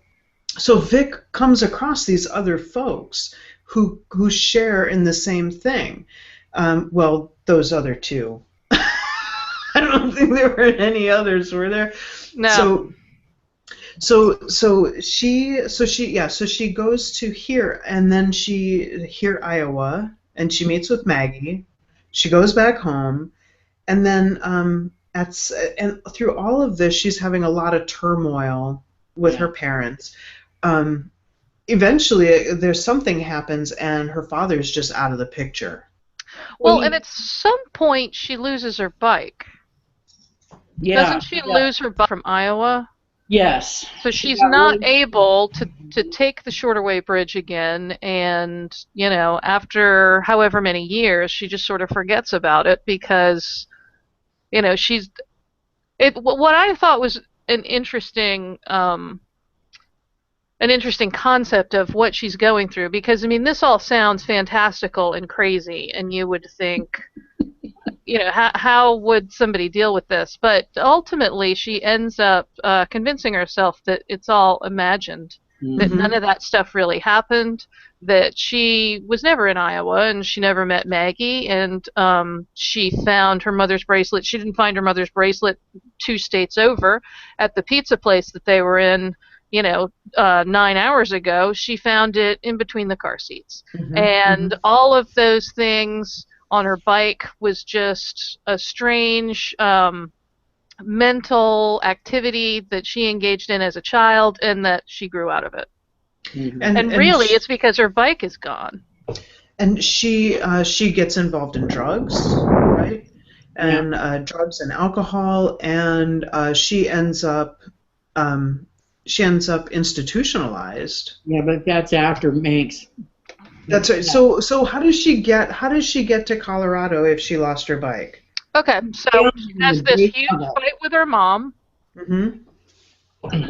B: Vic comes across these other folks who share in the same thing. Well, those other two. I don't think there were any others, were there?
C: No.
B: So she goes to here, and then Iowa, and she meets with Maggie. She goes back home, and then and through all of this, she's having a lot of turmoil with her parents. Eventually, there's something happens, and her father's just out of the picture.
C: Well, and at some point, she loses her bike.
A: Yeah.
C: Doesn't she lose her bike from Iowa?
A: Yes.
C: So she's not able to take the Shorterway Bridge again, and, you know, after however many years, she just sort of forgets about it because, you know, what I thought was an interesting concept of what she's going through, because, I mean, this all sounds fantastical and crazy, and you would think, you know, how would somebody deal with this? But ultimately, she ends up convincing herself that it's all imagined, that none of that stuff really happened, that she was never in Iowa, and she never met Maggie, and she found her mother's bracelet. She didn't find her mother's bracelet 2 states over at the pizza place that they were in, you know, 9 hours ago. She found it in between the car seats. And all of those things on her bike was just a strange mental activity that she engaged in as a child, and that she grew out of it. And really, it's because her bike is gone.
B: And she gets involved in drugs, right? And drugs and alcohol, and she ends up institutionalized.
A: Yeah, but that's after Manx.
B: That's right. So how does she get to Colorado if she lost her bike?
C: Okay, so she has this huge fight with her mom,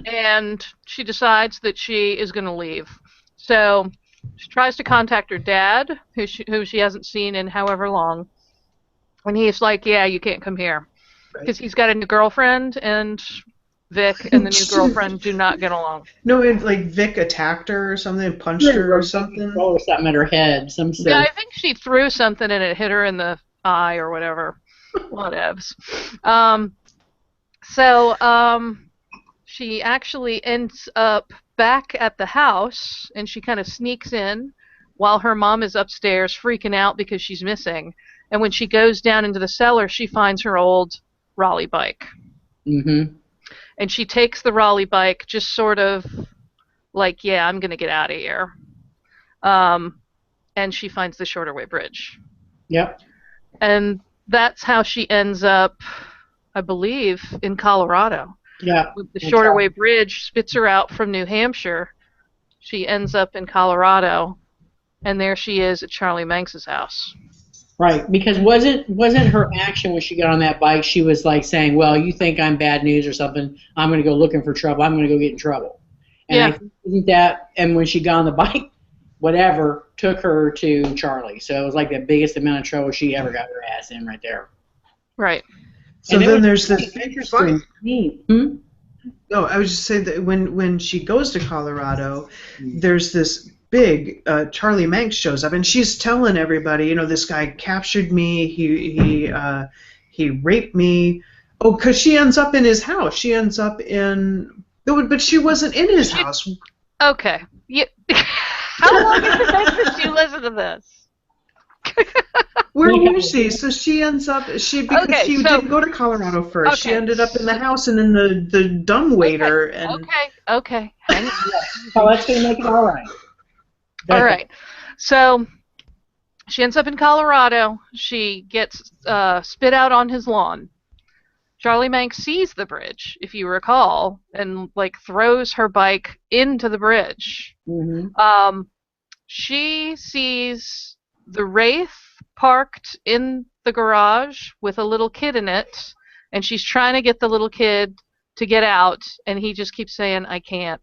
C: and she decides that she is going to leave. So she tries to contact her dad, who she hasn't seen in however long, and he's like, "Yeah, you can't come here," because he's got a new girlfriend, and Vic and the new girlfriend do not get along.
B: No, like Vic attacked her or something, punched her or something.
A: Or something at her head.
C: Yeah, I think she threw something and it hit her in the eye or whatever. Whatevs. She actually ends up back at the house, and she kind of sneaks in while her mom is upstairs freaking out because she's missing. And when she goes down into the cellar, she finds her old Raleigh bike. And she takes the Raleigh bike, just sort of like, yeah, I'm going to get out of here. And she finds the Shorterway Bridge.
A: Yep.
C: And that's how she ends up, I believe, in Colorado.
A: Yeah.
C: With the Shorterway Bridge spits her out from New Hampshire. She ends up in Colorado, and there she is at Charlie Manx's house.
A: Right, because wasn't her action when she got on that bike, she was like saying, well, you think I'm bad news or something, I'm going to go looking for trouble, I'm going to go get in trouble. And I think isn't that, and when she got on the bike, whatever, took her to Charlie. So it was like the biggest amount of trouble she ever got her ass in right there.
C: Right.
B: So then there's this
A: interesting.
B: No, I was just saying that when she goes to Colorado, there's this big Charlie Manx shows up, and she's telling everybody, you know, this guy captured me, he raped me. Oh, because she ends up in his house. She ends up in, but she wasn't in his house.
C: Okay. How long has it been since you listened to this?
B: Where was she? So she ends up she didn't go to Colorado first. Okay. She ended up in the house and in the dumbwaiter.
C: Okay.
A: So that's gonna make it all right.
C: All right. So she ends up in Colorado. She gets spit out on his lawn. Charlie Manx sees the bridge, if you recall, and like throws her bike into the bridge. She sees the Wraith parked in the garage with a little kid in it, and she's trying to get the little kid to get out, and he just keeps saying, I can't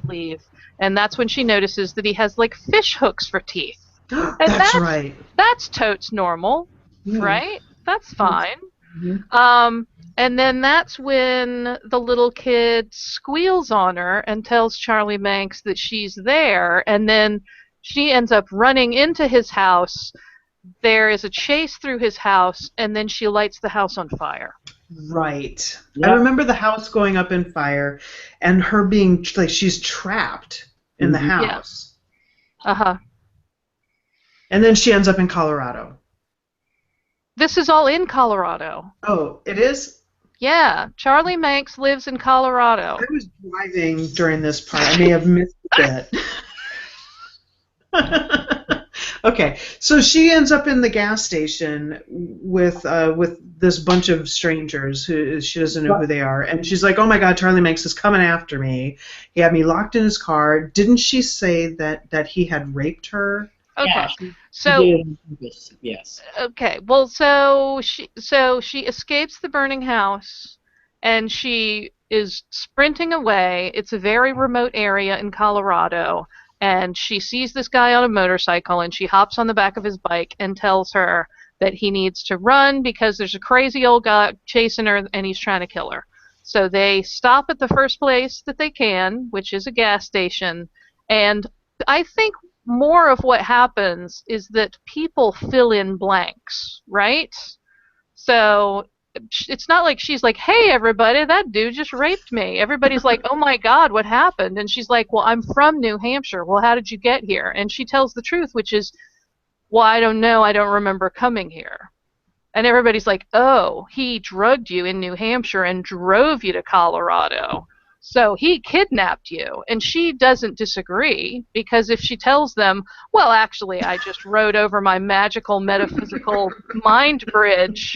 C: leave. And that's when she notices that he has like fish hooks for teeth. And that's right. That's totes normal, right? That's fine. And then that's when the little kid squeals on her and tells Charlie Manx that she's there, and then she ends up running into his house, there is a chase through his house, and then she lights the house on fire.
B: Right.
A: Yep.
B: I remember the house going up in fire, and her being like she's trapped in the house.
C: Uh-huh.
B: And then she ends up in Colorado.
C: This is all in Colorado.
B: Oh, it is?
C: Yeah, Charlie Manx lives in Colorado.
B: I was driving during this part. I may have missed a bit. Okay, so she ends up in the gas station with this bunch of strangers who she doesn't know who they are, and she's like, "Oh my God, Charlie Manx is coming after me. He had me locked in his car." Didn't she say that he had raped her?
C: Okay,
A: Yeah,
C: so
A: yes.
C: Okay, well, so she escapes the burning house, and she is sprinting away. It's a very remote area in Colorado. And she sees this guy on a motorcycle, and she hops on the back of his bike and tells her that he needs to run because there's a crazy old guy chasing her, and he's trying to kill her. So they stop at the first place that they can, which is a gas station. And I think more of what happens is that people fill in blanks, right? So it's not like she's like, "Hey, everybody, that dude just raped me." Everybody's like, "Oh my God, what happened?" And she's like, "Well, I'm from New Hampshire." "Well, how did you get here?" And she tells the truth, which is, "Well, I don't know. I don't remember coming here." And everybody's like, "Oh, he drugged you in New Hampshire and drove you to Colorado. So he kidnapped you." And she doesn't disagree, because if she tells them, "Well, actually, I just rode over my magical metaphysical mind bridge,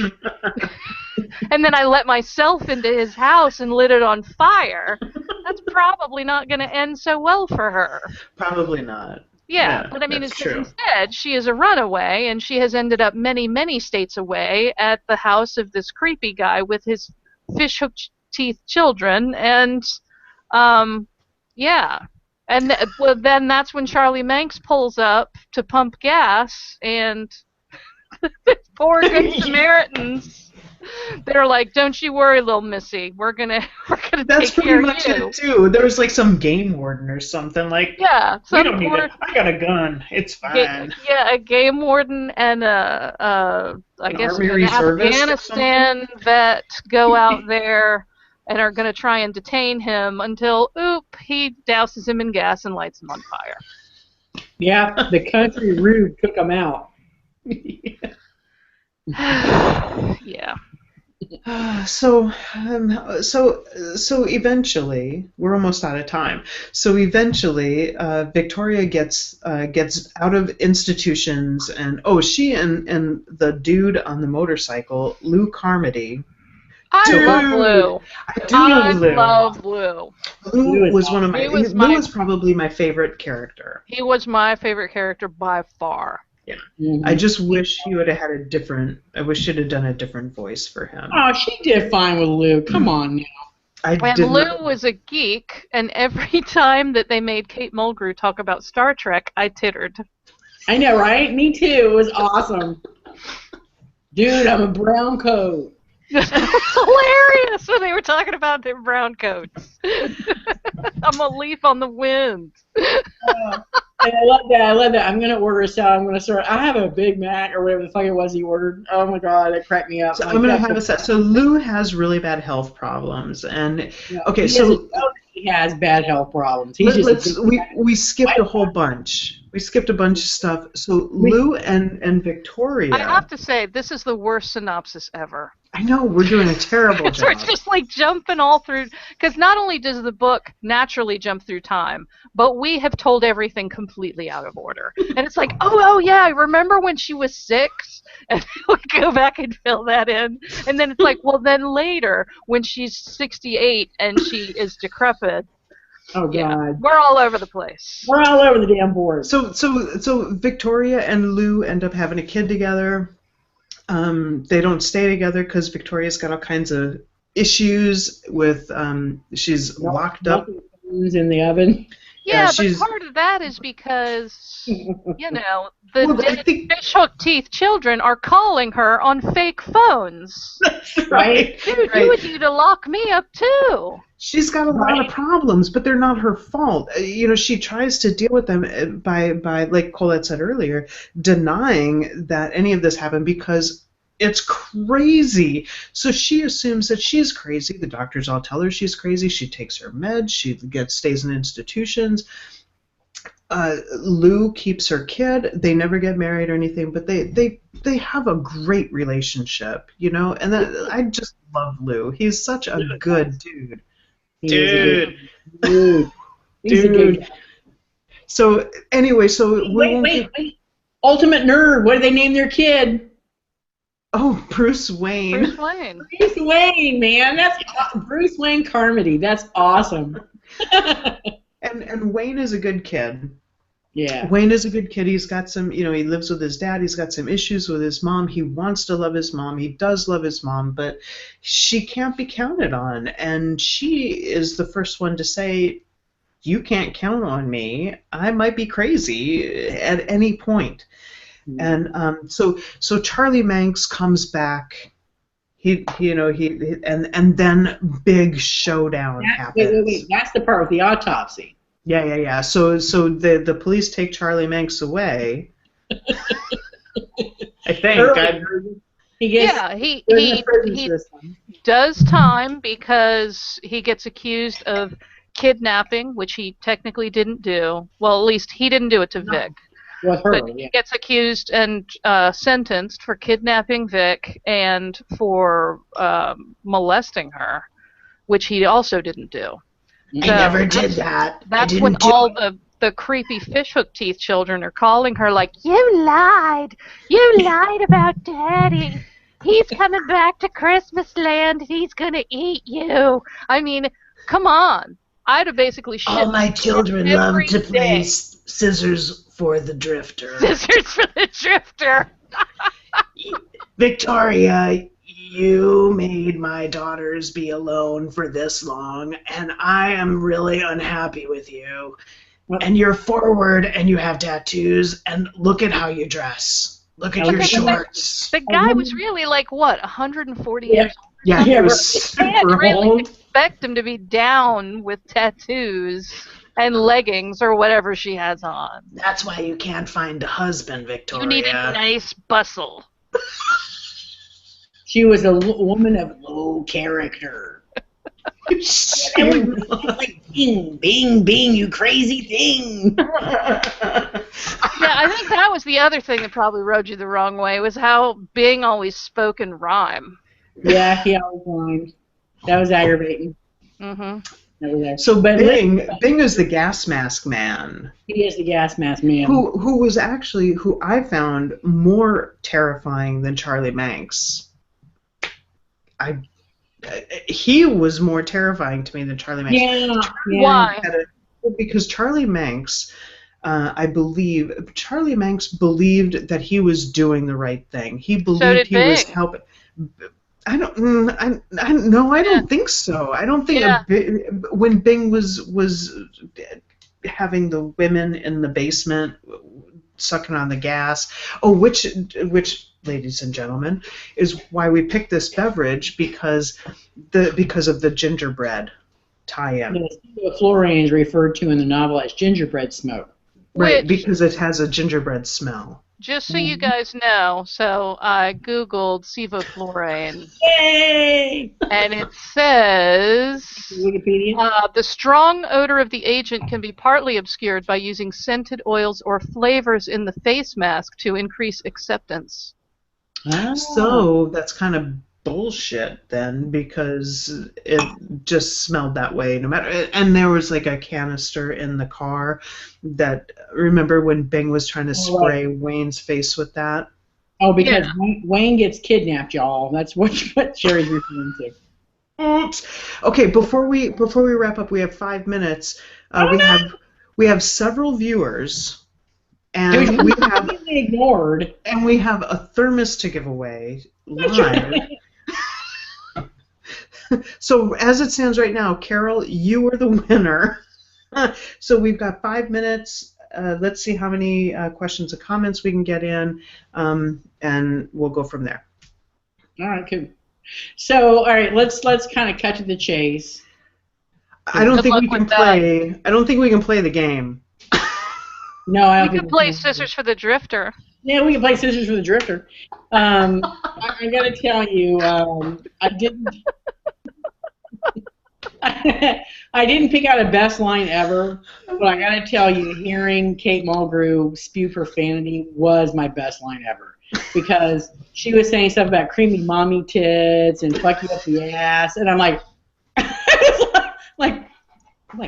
C: and then I let myself into his house and lit it on fire," that's probably not going to end so well for her.
B: Probably not.
C: Yeah, but I mean,
B: that's true.
C: instead, she is a runaway, and she has ended up many, many states away at the house of this creepy guy with his fishhook teeth children, and yeah. And well, then that's when Charlie Manx pulls up to pump gas, and poor good Samaritans, they're like, "Don't you worry, little missy. We're gonna
B: That's
C: take
B: pretty
C: care
B: much
C: of you."
B: it too. There was like some game warden or something like.
C: Yeah,
B: We don't need it. I got a gun. It's fine.
C: Yeah, a game warden and I guess
B: army
C: an
B: reservist or
C: Afghanistan vet go out there and are going to try and detain him until, he douses him in gas and lights him on fire.
A: Yeah, the country rude took him out.
C: Yeah.
B: So eventually, we're almost out of time. So eventually, Victoria gets out of institutions, and she and the dude on the motorcycle, Lou Carmody.
C: I love Lou.
B: I
C: love Lou.
B: Lou was one of my. Lou is probably my favorite character.
C: He was my favorite character by far.
B: Yeah. Mm-hmm. I just wish he would have had I wish she'd have done a different voice for him.
A: Oh, she did fine with Lou. Come on now.
C: Lou was a geek, and every time that they made Kate Mulgrew talk about Star Trek, I tittered.
A: I know, right? Me too. It was awesome. Dude, I'm a brown coat.
C: Hilarious when they were talking about their brown coats. I'm a leaf on the wind.
A: And I love that. I'm gonna order a salad. I'm gonna start. I have a Big Mac or whatever the fuck it was he ordered. Oh my God, it cracked me up.
B: So I'm gonna have a salad. So Lou has really bad health problems, and
A: he has bad health problems.
B: We skipped a whole bunch. We skipped a bunch of stuff. So Lou and Victoria.
C: I have to say, this is the worst synopsis ever.
B: I know, we're doing a terrible job.
C: We're just like jumping all through, because not only does the book naturally jump through time, but we have told everything completely out of order. And it's like, oh yeah, I remember when she was 6, and we go back and fill that in. And then it's like, well, then later, when she's 68 and she is decrepit,
A: oh God,
C: we're all over the place.
A: We're all over the damn board.
B: So Victoria and Lou end up having a kid together. They don't stay together because Victoria's got all kinds of issues with she's locked up
A: in the oven.
C: Yeah, but
B: she's.
C: part of that is because, the
B: Well, I
C: dead
B: think
C: fishhook teeth children are calling her on fake phones.
A: Right?
C: Dude, you
B: right.
C: would need to lock me up too.
B: She's got a lot of problems, but they're not her fault. She tries to deal with them by like Colette said earlier, denying that any of this happened because it's crazy. So she assumes that she's crazy. The doctors all tell her she's crazy. She takes her meds. She stays in institutions. Lou keeps her kid. They never get married or anything, but they have a great relationship, And I just love Lou. He's such a good dude.
A: He is a good dude. He's a good guy.
B: So anyway,
A: Wait. Ultimate Nerd. What do they name their kid?
B: Oh, Bruce Wayne.
C: Bruce Wayne.
A: Bruce Wayne, man. That's Bruce Wayne Carmody. That's awesome.
B: And Wayne is a good kid.
A: Yeah.
B: Wayne is a good kid. He's got some, he lives with his dad. He's got some issues with his mom. He wants to love his mom. He does love his mom, but she can't be counted on. And she is the first one to say, you can't count on me. I might be crazy at any point. Mm-hmm. And so Charlie Manx comes back. And then big showdown happens.
A: Wait. That's the part with the autopsy.
B: Yeah. So the police take Charlie Manx away. I think.
C: He does time because he gets accused of kidnapping, which he technically didn't do. Well, at least he didn't do it to Vic.
A: With her,
C: but he gets accused and sentenced for kidnapping Vic and for molesting her, which he also didn't do.
B: I never did that.
C: That's when all the creepy fishhook teeth children are calling her like, you lied about Daddy. He's coming back to Christmas Land. He's gonna eat you. I mean, come on. I'd have basically shit.
D: All my children love to play Scissors for the Drifter.
C: Scissors for the Drifter.
D: Victoria, you made my daughters be alone for this long, and I am really unhappy with you. And you're forward, and you have tattoos, and look at how you dress. Look at your shorts.
C: The guy was really like, what, 140 years old?
B: Yeah, he was super
C: really expect him to be down with tattoos and leggings or whatever she has on.
D: That's why you can't find a husband, Victoria.
C: You need a nice bustle.
A: She was a woman of low character. Like, bing, bing, bing, you crazy thing.
C: Yeah, I think that was the other thing that probably rubbed you the wrong way, was how Bing always spoke in rhyme.
A: Yeah, he always rhymed. That was aggravating.
C: Mm-hmm.
B: So Bing is the gas mask man.
A: He is the gas mask man.
B: Who I found more terrifying than Charlie Manx. He was more terrifying to me than Charlie Manx.
A: Yeah.
C: Why?
B: Because Charlie Manx, I believe, Charlie Manx believed that he was doing the right thing. He believed he was helping. I don't think so. I don't think when Bing was having the women in the basement sucking on the gas. Oh, which, ladies and gentlemen, is why we picked this beverage because of the gingerbread tie-in.
A: Yes, fluorine is referred to in the novel as gingerbread smoke.
B: Right, because it has a gingerbread smell.
C: Just so you guys know, so I Googled sevoflurane.
A: Yay!
C: And it says
A: Wikipedia?
C: the strong odor of the agent can be partly obscured by using scented oils or flavors in the face mask to increase acceptance.
A: Oh.
B: So that's kind of bullshit then, because it just smelled that way no matter. And there was like a canister in the car that, remember when Bing was trying to spray Wayne's face with that?
A: Oh, because Wayne gets kidnapped, y'all. That's what Sherry's referring to.
B: Oops. Okay, before we wrap up, we have 5 minutes. We have several viewers. And we have
A: ignored.
B: And we have a thermos to give away live. So as it stands right now, Carol, you are the winner. So we've got 5 minutes. Let's see how many questions and comments we can get in, and we'll go from there.
A: All right, cool. So, all right, let's kind of cut to the chase.
B: I don't
C: Good
B: think
C: luck
B: we can
C: with that.
B: play. I don't think we can play the game.
A: No, I
C: We
A: don't think
C: could play Scissors for the Drifter.
A: Yeah, we can play Scissors for the Drifter. I got to tell you, I didn't. I didn't pick out a best line ever, but I got to tell you, hearing Kate Mulgrew spew profanity was my best line ever, because she was saying stuff about creamy mommy tits and fuck you up the ass, and I'm like,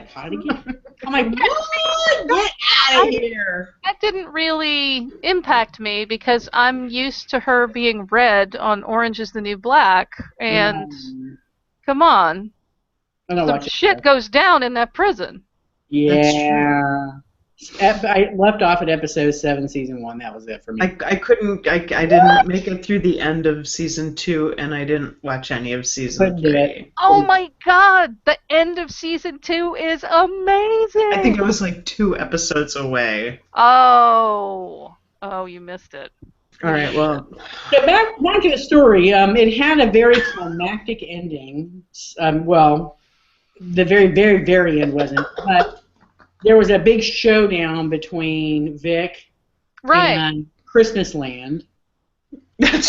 A: hot again? I'm like, what? Get out of here!
C: That didn't really impact me because I'm used to her being red on Orange is the New Black, and come on, some shit goes down in that prison.
A: Yeah. I left off at episode 7, season 1. That was it for me.
B: I couldn't. I didn't make it through the end of season 2, and I didn't watch any of season 3.
C: Oh my god, the end of season 2 is amazing.
B: I think it was like 2 episodes away.
C: Oh, you missed it.
B: All right, well.
A: So back to the story. It had a very climactic ending. Well, the very, very, very end wasn't, but there was a big showdown between Vic and Christmas Land.
C: And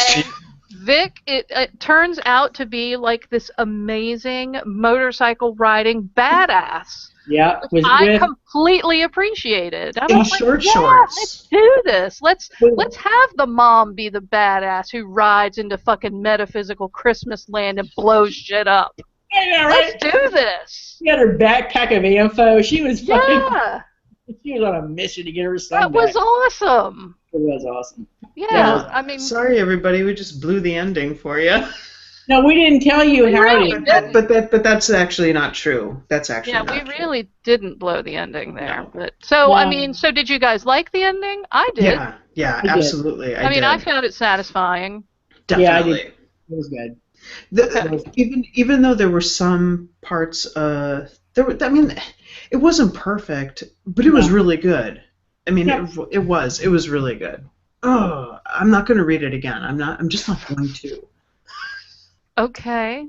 C: Vic, it turns out to be like this amazing motorcycle riding badass.
A: Yeah,
C: I completely appreciated. I'm
B: in
C: like,
B: short
C: yeah,
B: shorts.
C: let's do this. Let's have the mom be the badass who rides into fucking metaphysical Christmas Land and blows shit up.
A: I know, right?
C: Let's do this.
A: She had her backpack of info. She was fucking.
C: Yeah.
A: She was on a mission to get her son
C: That was
A: back.
C: awesome.
A: It was awesome.
C: Yeah, I mean.
B: Sorry, everybody, we just blew the ending for you.
A: No, we didn't tell you how
C: really
A: it
C: didn't.
B: But that's actually not true. That's actually not
C: we
B: true.
C: really didn't blow the ending there. But so I mean, so did you guys like the ending? I did.
B: Yeah, absolutely.
C: I mean, I found it satisfying.
B: Definitely.
A: Yeah, I did. It was good.
B: Even though there were some parts, I mean, it wasn't perfect, but it was really good. I mean, it was really good. Oh, I'm not going to read it again. I'm just not going to.
C: Okay.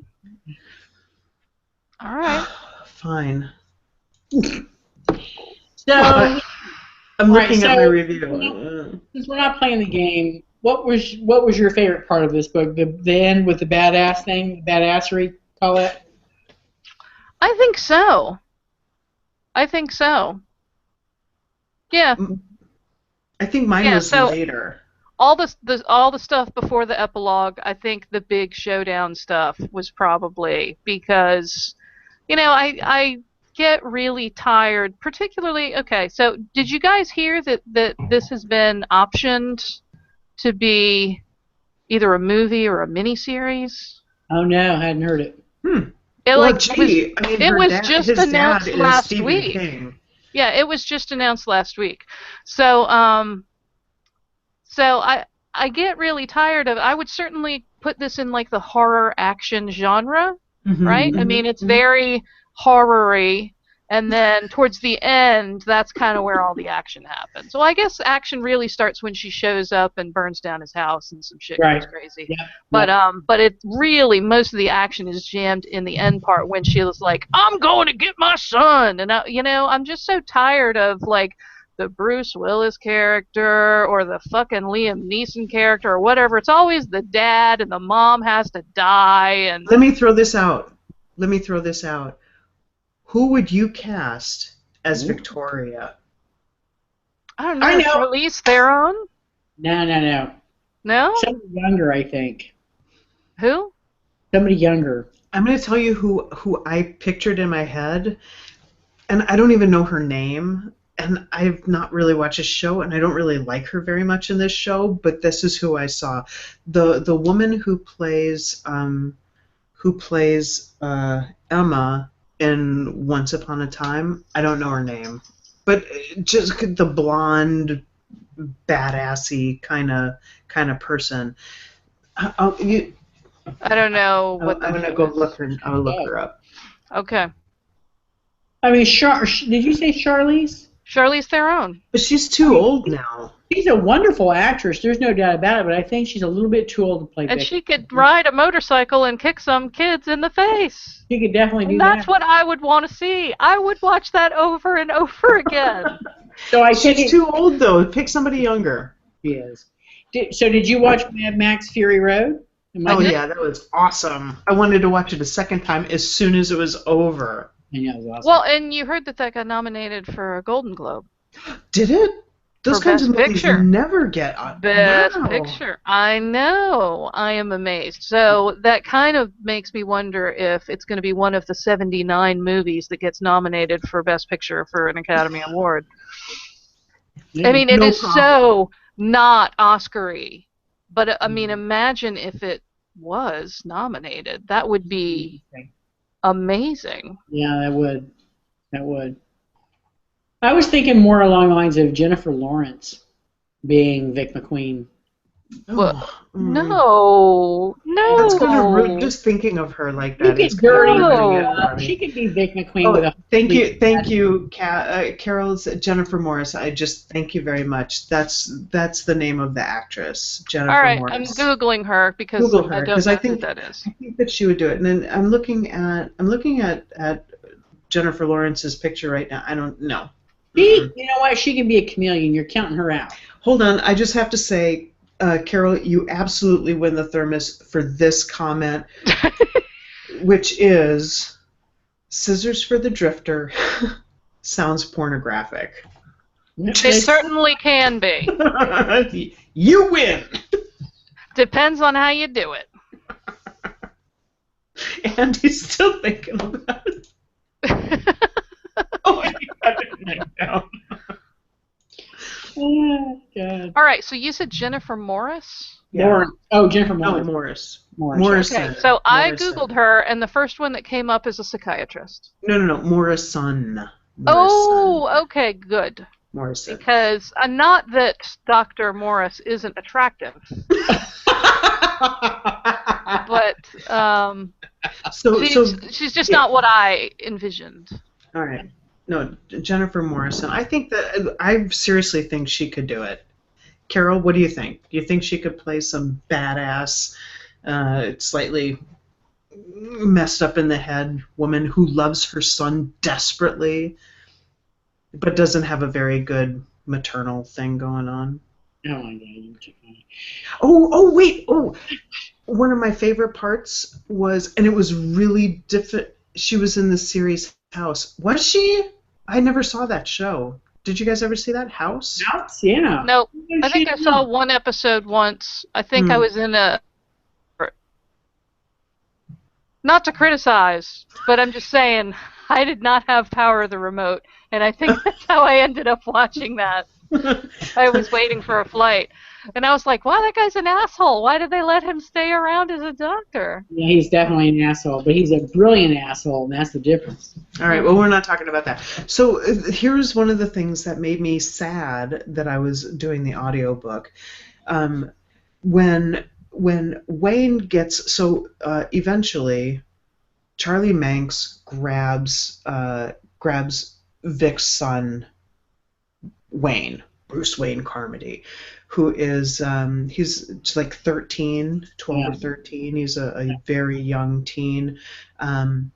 C: All right.
B: Fine.
A: So
B: I'm looking at my review.
A: Since we're not playing the game, what was your favorite part of this book? The end with the badass thing, the badassery, Colette?
C: I think so. Yeah.
B: I think mine was later.
C: All the stuff before the epilogue, I think the big showdown stuff was probably because, I get really tired, particularly. Okay, so did you guys hear that this has been optioned to be either a movie or a miniseries?
A: Oh no, I hadn't heard it.
C: It was just
B: his
C: announced
B: dad is
C: last
B: Stephen
C: week.
B: King.
C: Yeah, it was just announced last week. So I get really tired of. I would certainly put this in like the horror action genre, right? I mean, it's very horror-y, and then towards the end, that's kind of where all the action happens. So I guess action really starts when she shows up and burns down his house and some shit goes crazy.
A: Yeah.
C: But it really, most of the action is jammed in the end part when she was like, "I'm going to get my son," and I'm just so tired of like the Bruce Willis character or the fucking Liam Neeson character or whatever. It's always the dad and the mom has to die. And
B: let me throw this out. Who would you cast as Victoria?
C: I don't know. Charlize Theron?
A: No.
C: No?
A: Somebody younger, I think.
C: Who?
A: Somebody younger.
B: I'm going to tell you who I pictured in my head, and I don't even know her name, and I've not really watched a show, and I don't really like her very much in this show, but this is who I saw. The woman who plays Emma in Once Upon a Time. I don't know her name, but just the blonde, badassy kind of person.
C: I don't know what.
B: I'm gonna go look her. I'll look her up.
C: Okay.
A: I mean, did you say Charlize?
C: Charlize Theron.
B: But she's too old now.
A: She's a wonderful actress. There's no doubt about it. But I think she's a little bit too old to play.
C: And
A: Vic.
C: she could ride a motorcycle and kick some kids in the face.
A: She could definitely do
C: And
A: that.
C: that's what I would want to see. I would watch that over and over again.
A: So I
B: She's too old, though. Pick somebody younger.
A: She is. So did you watch Mad Max Fury Road?
B: Oh, yeah, that was awesome. I wanted to watch it a second time as soon as it was over.
A: I know, it was awesome.
C: Well, and you heard that got nominated for a Golden Globe.
B: Did it? Those
C: For
B: kinds
C: Best
B: of movies
C: Picture.
B: never get on.
C: Best
B: Wow.
C: Picture. I know. I am amazed. So that kind of makes me wonder if it's going to be one of the 79 movies that gets nominated for Best Picture for an Academy Award. I mean, it
B: No
C: is
B: problem.
C: so not Oscar-y. But, I mean, imagine if it was nominated. That would be amazing.
A: Yeah, that would. That would. I was thinking more along the lines of Jennifer Lawrence being Vic McQueen.
C: Well, no.
B: That's kind of rude. Just thinking of her like
A: She
B: that
A: gets
B: is kind
A: dirty.
B: of
C: No.
A: She could be Vic McQueen with a.
B: Thank you, Carol's Jennifer Morris. I just thank you very much. That's the name of the actress, Jennifer
C: All right,
B: Morris.
C: I'm Googling her because
B: Google her,
C: I don't
B: 'cause
C: know
B: I
C: who
B: think-
C: that is.
B: I think that she would do it. And then I'm looking at Jennifer Lawrence's picture right now. I don't know.
A: You know what? She can be a chameleon. You're counting her out.
B: Hold on, I just have to say, Carol, you absolutely win the thermos for this comment, which is Scissors for the Drifter sounds pornographic.
C: They certainly can be.
B: You win!
C: Depends on how you do it.
B: And he's still thinking about it. Oh, I got it right down.
A: Oh, God.
C: All right, so you said Jennifer Morris?
A: Jennifer
B: No,
A: Morris.
B: Morrison.
C: Okay, so I
B: Morrison.
C: Googled her, and the first one that came up is a psychiatrist.
B: No, Morrison.
C: Oh, okay, good.
B: Morrison.
C: Because not that Dr. Morris isn't attractive, but she's just not what I envisioned.
B: All right. No, Jennifer Morrison. I think that I seriously think she could do it. Carol, what do you think? Do you think she could play some badass, slightly messed up in the head woman who loves her son desperately, but doesn't have a very good maternal thing going on?
A: Oh my God, you too funny.
B: Wait. One of my favorite parts was, and it was really different. She was in the series House. Was she? I never saw that show. Did you guys ever see that House?
A: House, yeah.
C: No, I think I saw one episode once. I think I was in a... Not to criticize, but I'm just saying, I did not have power of the remote, and I think that's how I ended up watching that. I was waiting for a flight, and I was like, wow, that guy's an asshole. Why did they let him stay around as a doctor?
A: Yeah, he's definitely an asshole, but he's a brilliant asshole, and that's the difference.
B: All right, well, we're not talking about that. So here's one of the things that made me sad that I was doing the audiobook. When Wayne gets, eventually, Charlie Manx grabs Vic's son, Wayne, Bruce Wayne Carmody, who is, he's like 13, 12 or 13. He's a very young teen. And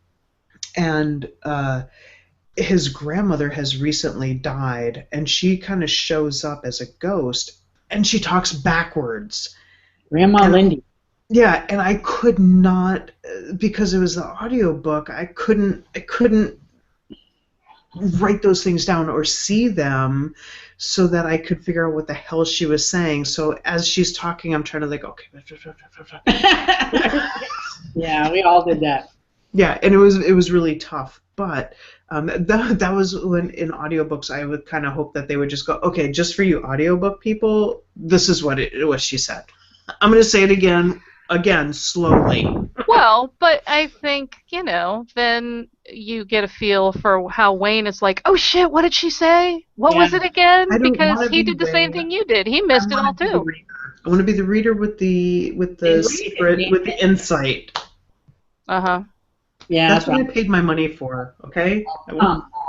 B: his grandmother has recently died, and she kind of shows up as a ghost, and she talks backwards.
A: Grandma Lindy.
B: Yeah, and I could not, because it was the audiobook, I couldn't write those things down or see them so that I could figure out what the hell she was saying. So as she's talking, I'm trying to like, okay.
A: Yeah, we all did that.
B: Yeah, and it was really tough. But that was when in audiobooks I would kind of hope that they would just go, okay, just for you audiobook people, this is what she said. I'm going to say it again, slowly.
C: Well, but I think, then you get a feel for how Wayne is like, oh shit, what did she say? What was it again?
B: I don't
C: Because
B: wanna
C: he
B: be
C: did the same
B: Wayne.
C: thing you did. He missed it all too.
B: I want to be the reader with the secret, with the insight.
C: Uh-huh.
A: Yeah,
B: That's what I paid my money for, okay?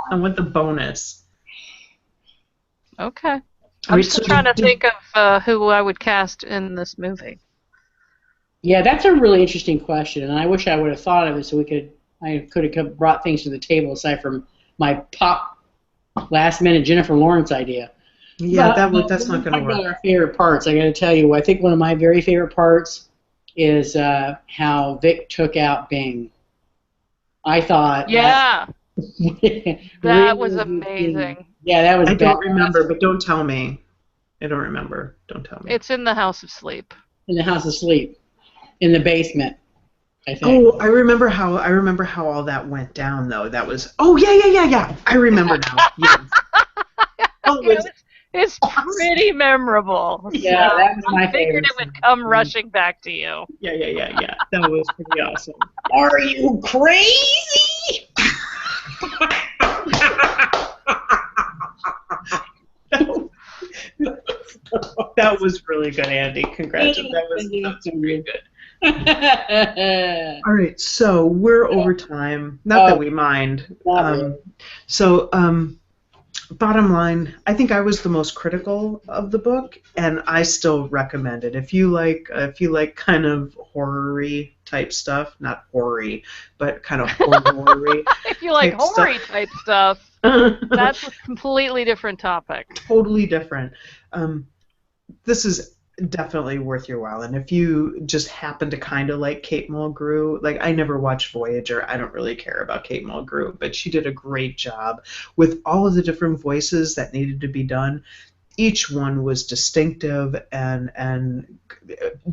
B: I want the bonus.
C: Okay. I'm
B: Wait,
C: still
B: so
C: trying to think of who I would cast in this movie.
A: Yeah, that's a really interesting question, and I wish I would have thought of it so I could have brought things to the table aside from my pop last minute Jennifer Lawrence idea.
B: Yeah,
A: But
B: that's not going to work.
A: About our favorite parts, I got to tell you, I think one of my very favorite parts is how Vic took out Bing. I thought
C: Yeah, that was
A: really
C: amazing.
A: Yeah, that was.
B: I don't remember, but don't tell me. I don't remember. Don't tell me.
C: It's in the House of Sleep.
A: In the House of Sleep, in the basement. I think.
B: Oh, I remember how all that went down though. That was. Oh yeah. I remember now. Yes. Oh,
C: it's pretty memorable.
A: Yeah,
C: so
A: that was my
C: I figured
A: favorite.
C: it would come rushing back to you.
B: Yeah. That was pretty awesome.
A: Are you crazy?
B: That was really good, Andy. Congratulations. That was really good. All right, so we're over time. Not that we mind. Bottom line, I think I was the most critical of the book, and I still recommend it. If you like kind of horror-y type stuff, not horror-y, but kind of horror-y.
C: If you like horror-y type stuff, that's a completely different topic.
B: Totally different. This is definitely worth your while, and if you just happen to kind of like Kate Mulgrew, like I never watched Voyager, I don't really care about Kate Mulgrew, but she did a great job with all of the different voices that needed to be done. Each one was distinctive, and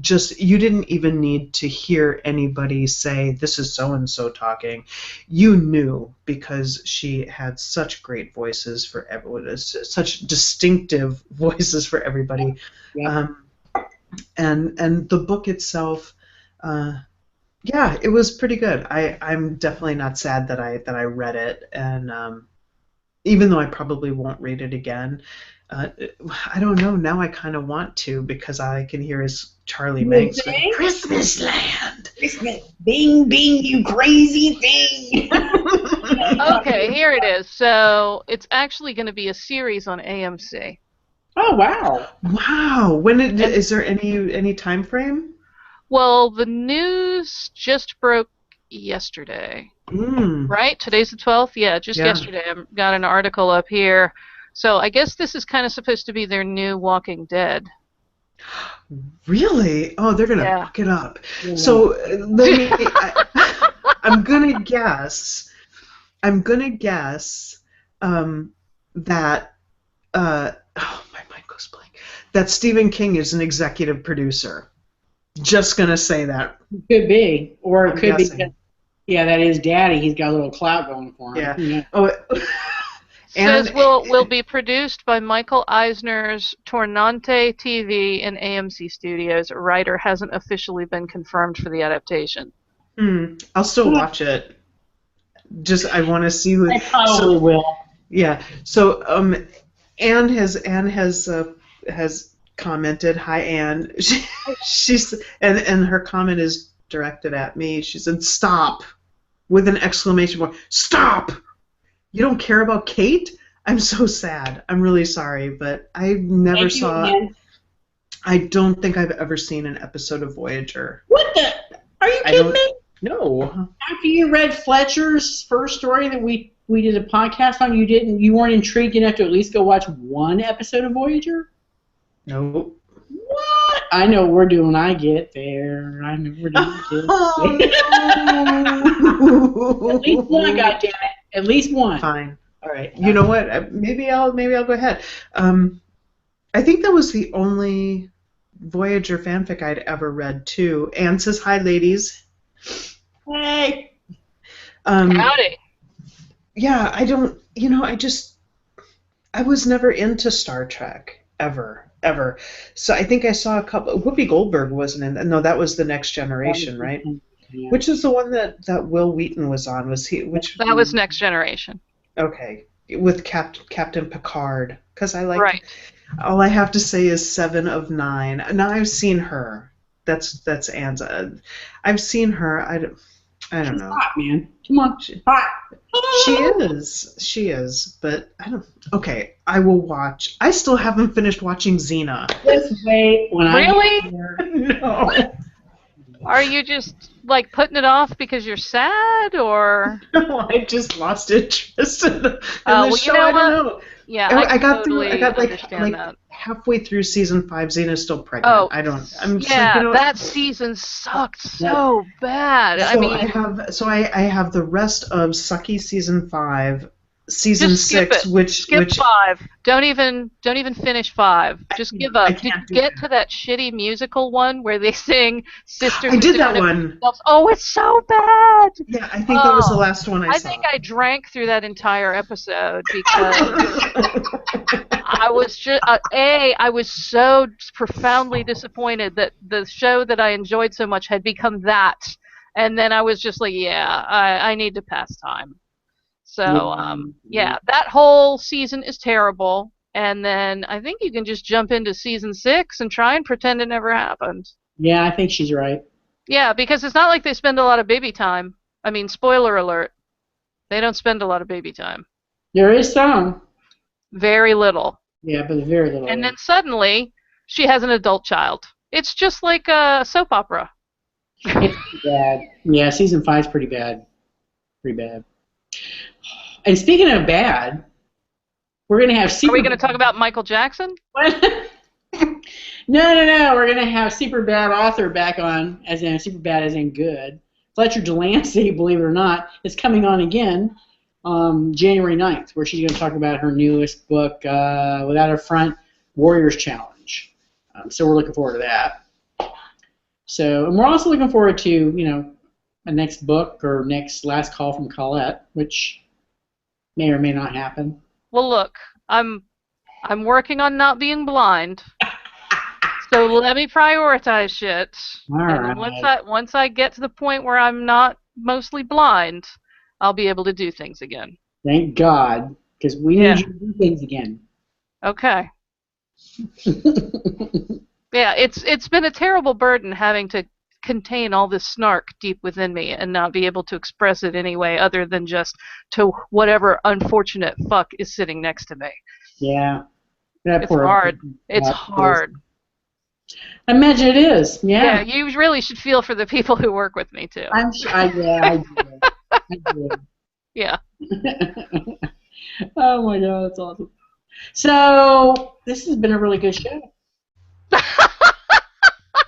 B: just you didn't even need to hear anybody say this is so and so talking. You knew because she had such great voices for everyone, such distinctive voices for everybody.
A: Yeah.
B: And the book itself, yeah, it was pretty good. I'm definitely not sad that I read it, and even though I probably won't read it again, I don't know. Now I kind of want to because I can hear his Charlie Manx Christmas Land.
A: Bing, bing, you crazy thing.
C: Okay, here it is. So it's actually going to be a series on AMC.
A: Oh wow!
B: Wow. Is there any time frame?
C: Well, the news just broke yesterday. Right? Today's the 12th? Yeah, yesterday. I've got an article up here. So I guess this is kind of supposed to be their new Walking Dead.
B: Really? Oh, they're gonna fuck it up.
A: Yeah.
B: So I'm gonna guess. That. Oh, my mind goes blank. That Stephen King is an executive producer. Just gonna say that.
A: Could be, or it could
B: guessing.
A: be. Yeah, that is Daddy. He's got a little clout going for him.
B: Yeah. Oh.
C: Says will be produced by Michael Eisner's Tornante TV and AMC Studios. A writer hasn't officially been confirmed for the adaptation.
B: I'll still watch it. Just I want to see.
A: I probably will.
B: Yeah. So Anne has commented. Hi, Anne. She's and her comment is directed at me. She said, "Stop!" with an exclamation point. Stop! You don't care about Kate? I'm so sad. I'm really sorry, but I never saw. I don't think I've ever seen an episode of Voyager.
A: What the? Are you kidding me?
B: No.
A: After you read Fletcher's first story that we did a podcast on, you weren't intrigued enough to at least go watch one episode of Voyager?
B: Nope.
A: What? I know what we're doing when I get there. I know what we're doing. At least one, goddammit. At least one.
B: Fine. All right. You know what? Maybe I'll go ahead. I think that was the only Voyager fanfic I'd ever read too. Anne says, "Hi, ladies."
A: Hey.
C: Howdy.
B: Yeah, I don't. I was never into Star Trek ever. So I think I saw a couple. Whoopi Goldberg wasn't in. No, that was The Next Generation, right?
A: Yeah.
B: Which is the one that Will Wheaton was on? Was he?
C: That was Next Generation.
B: Okay, with Captain Picard, because I like.
C: Right.
B: All I have to say is 7 of 9. Now I've seen her. That's Anne's. I've seen her. I don't
A: She's
B: know.
A: hot, man. Come on, hot.
B: She is, but I don't. Okay, I will watch. I still haven't finished watching Xena.
A: Just wait when I
C: Really?
A: get there.
B: No.
C: Are you just like putting it off because you're sad, or?
B: No, I just lost interest in the
C: Well,
B: show.
C: you know
B: I don't
C: what?
B: know.
C: Yeah,
B: I
C: I
B: got
C: totally
B: through. I got
C: understand
B: like
C: that.
B: halfway through season 5. Xena's still pregnant.
C: Oh,
B: I don't. I'm just
C: yeah,
B: like, you know.
C: that season sucked
A: Yep.
C: so bad. I
B: So
C: mean,
B: I have the rest of Sucky season 5, season
C: just skip
B: 6,
C: it.
B: which
C: Skip 5. Don't even finish 5. Just give
B: I
C: up. Did you
B: can't do
C: get
B: that.
C: to that shitty musical one where they sing Sisters
B: I
C: Who
B: did
C: Don't
B: that
C: Know
B: one.
C: Themselves? Oh, it's so bad.
B: Yeah, I think that was the last one I saw.
C: think I drank through that entire episode because I was just I was so profoundly disappointed that the show that I enjoyed so much had become that, and then I was just like, yeah, I need to pass time. So yeah, that whole season is terrible, and then I think you can just jump into season 6 and try and pretend it never happened.
A: Yeah, I think she's right.
C: Yeah, because it's not like they spend a lot of baby time. I mean, spoiler alert, they don't spend a lot of baby time.
A: There is some.
C: Very little.
A: Yeah, but very little.
C: And then suddenly, she has an adult child. It's just like a soap opera.
A: It's pretty bad. Yeah, season 5's pretty bad. Pretty bad. And speaking of bad, we're gonna have
C: Are we going to talk about Michael Jackson?
A: No. We're gonna have super bad author back on, as in super bad as in good. Fletcher Delancey, believe it or not, is coming on again, January 9th, where she's gonna talk about her newest book, Without a Front, Warriors Challenge. So we're looking forward to that. So, and we're also looking forward to, a next book or next Last Call from Colette, which may or may not happen.
C: Well, look, I'm working on not being blind. So let me prioritize shit.
A: All
C: and
A: right.
C: once I get to the point where I'm not mostly blind, I'll be able to do things again.
A: Thank God, because we need you to do things again.
C: Okay. Yeah, it's been a terrible burden having to contain all this snark deep within me and not be able to express it any way other than just to whatever unfortunate fuck is sitting next to me.
A: Yeah.
C: It's hard. It's hard.
A: I imagine it is. Yeah.
C: Yeah, you really should feel for the people who work with me too.
A: I'm sure. I do.
C: Yeah.
A: Oh my God, that's awesome. So this has been a really good show.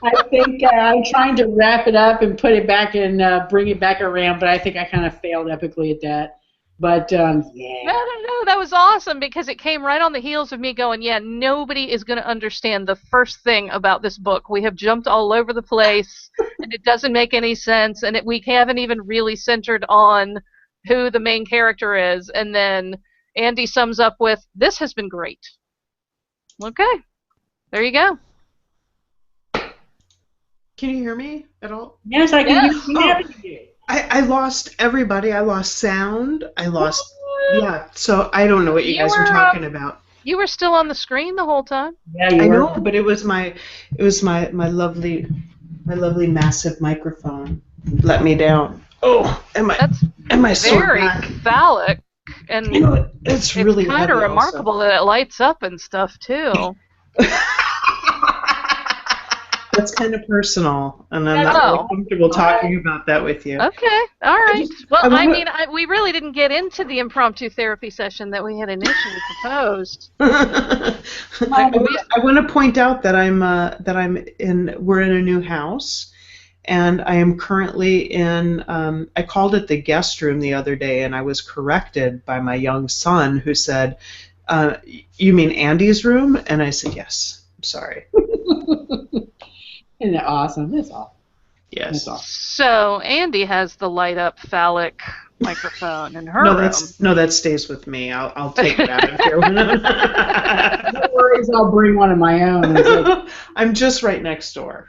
A: I think I'm trying to wrap it up and put it back and bring it back around, but I think I kind of failed epically at that. But yeah.
C: No, that was awesome because it came right on the heels of me going, yeah, nobody is going to understand the first thing about this book. We have jumped all over the place, and it doesn't make any sense, and we haven't even really centered on who the main character is. And then Andy sums up with, this has been great. Okay, there you go.
B: Can you hear me at all?
A: Yes, I can.
C: Yes.
B: I lost everybody. I lost sound. I lost. Yeah. So I don't know what you guys were talking about.
C: You were still on the screen the whole time.
A: Yeah, you
B: I
A: were.
B: know, but it was my lovely massive microphone let me down. Oh, am I sore
C: Very
B: back?
C: phallic, and
B: It's really
C: kind of remarkable that it lights up and stuff too.
B: That's kind of personal, and I'm not really comfortable talking about that with you.
C: Okay, all right. We really didn't get into the impromptu therapy session that we had initially proposed.
B: I want to point out that we're in a new house, and I am currently in. I called it the guest room the other day, and I was corrected by my young son, who said, "You mean Andy's room?" And I said, "Yes. I'm sorry."
A: Isn't that awesome? That's awesome.
B: Yes.
A: That's awesome.
C: So Andy has the light up phallic microphone in her room.
B: No, that stays with me. I'll take it out of here.
A: No worries, I'll bring one of my own.
B: I'm just right next door.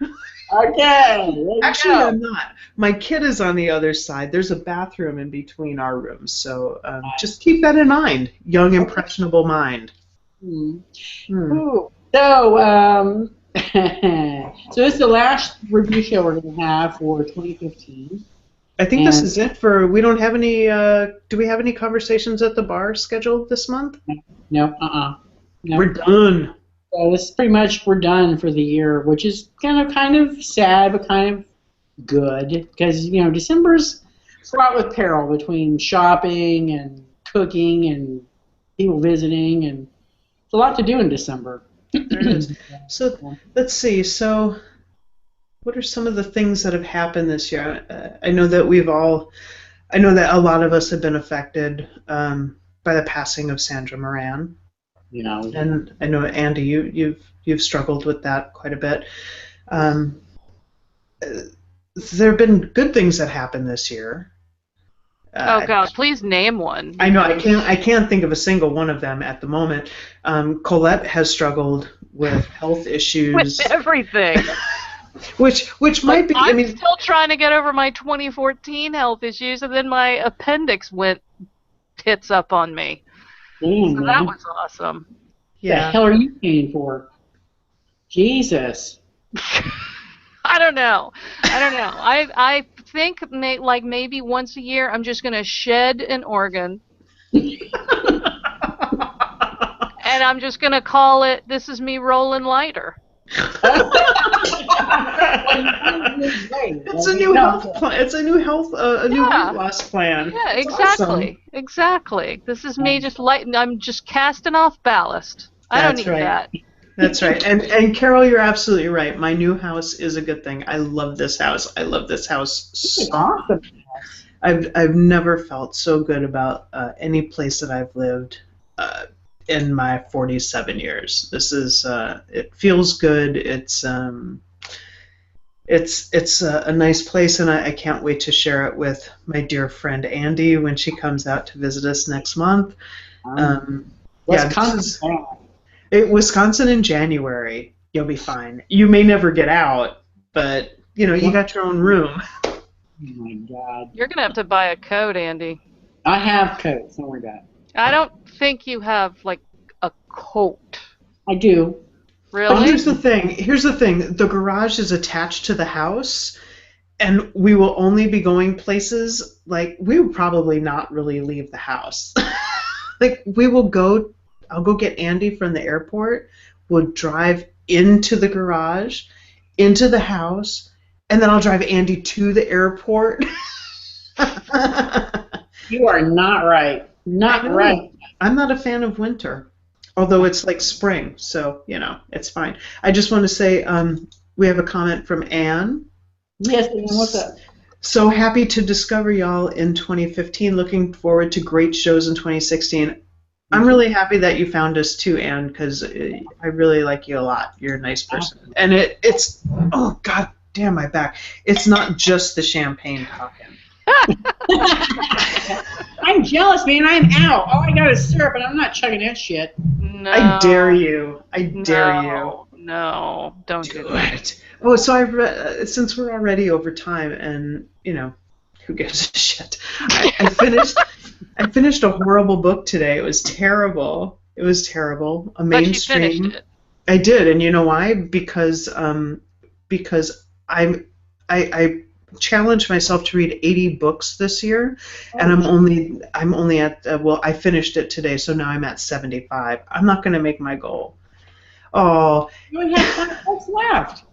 A: Okay.
B: Actually, I'm not. My kid is on the other side. There's a bathroom in between our rooms, so just keep that in mind. Young, impressionable mind.
A: Ooh. So this is the last review show we're going to have for 2015.
B: I think this is it for. We don't have any. Do we have any conversations at the bar scheduled this month?
A: No. No.
B: We're done.
A: So this is pretty much we're done for the year, which is kind of sad, but kind of good because December's fraught with peril between shopping and cooking and people visiting, and it's a lot to do in December.
B: There it is. So let's see. So, what are some of the things that have happened this year? I know that I know that a lot of us have been affected by the passing of Sandra Moran. And I know, Andy, you've struggled with that quite a bit. There have been good things that happened this year.
C: Oh God! Please name one.
B: I know I can't think of a single one of them at the moment. Colette has struggled with health issues.
C: With everything.
B: which might be.
C: I'm still trying to get over my 2014 health issues, and then my appendix went tits up on me. So that was awesome.
A: Yeah. The hell are you paying for? Jesus.
C: I don't know. I think maybe once a year I'm just going to shed an organ. And I'm just going to call it, this is me rolling lighter.
B: It's a new health plan. It's a new weight loss plan.
C: Yeah, exactly. Awesome. Exactly. This is me just I'm just casting off ballast. I don't need that.
B: That's right. And Carol, you're absolutely right. My new house is a good thing. I love this house. I love this house so much. I've never felt so good about any place that I've lived in my 47 years. This is it feels good. It's a nice place, and I can't wait to share it with my dear friend Andy when she comes out to visit us next month. Wisconsin in January. You'll be fine. You may never get out, but you got your own room.
A: Oh my God!
C: You're gonna have to buy a coat, Andy.
A: I have coats. Don't worry about it.
C: I don't think you have a coat.
A: I do.
C: Really?
B: But here's the thing. The garage is attached to the house, and we will only be going places we will probably not really leave the house. We will go. I'll go get Andy from the airport. We'll drive into the garage, into the house, and then I'll drive Andy to the airport.
A: You are not right. Not right.
B: I'm not a fan of winter, although it's like spring, so it's fine. I just want to say we have a comment from Anne.
A: Yes, Anne, what's up?
B: So happy to discover y'all in 2015. Looking forward to great shows in 2016. I'm really happy that you found us too, Anne, because I really like you a lot. You're a nice person. And it's, oh, God damn my back. It's not just the champagne talking.
A: I'm jealous, man. I'm out. All I got is syrup, and I'm not chugging that shit.
C: No.
B: I dare you. I dare you.
C: No, don't do it.
B: Oh, so since we're already over time, and, who gives a shit? I finished a horrible book today. It was terrible. A mainstream.
C: But you finished it.
B: I did, and you know why? Because I challenged myself to read 80 books this year, and I'm only at I finished it today, so now I'm at 75. I'm not going to make my goal. Oh,
A: you only have 5 books left.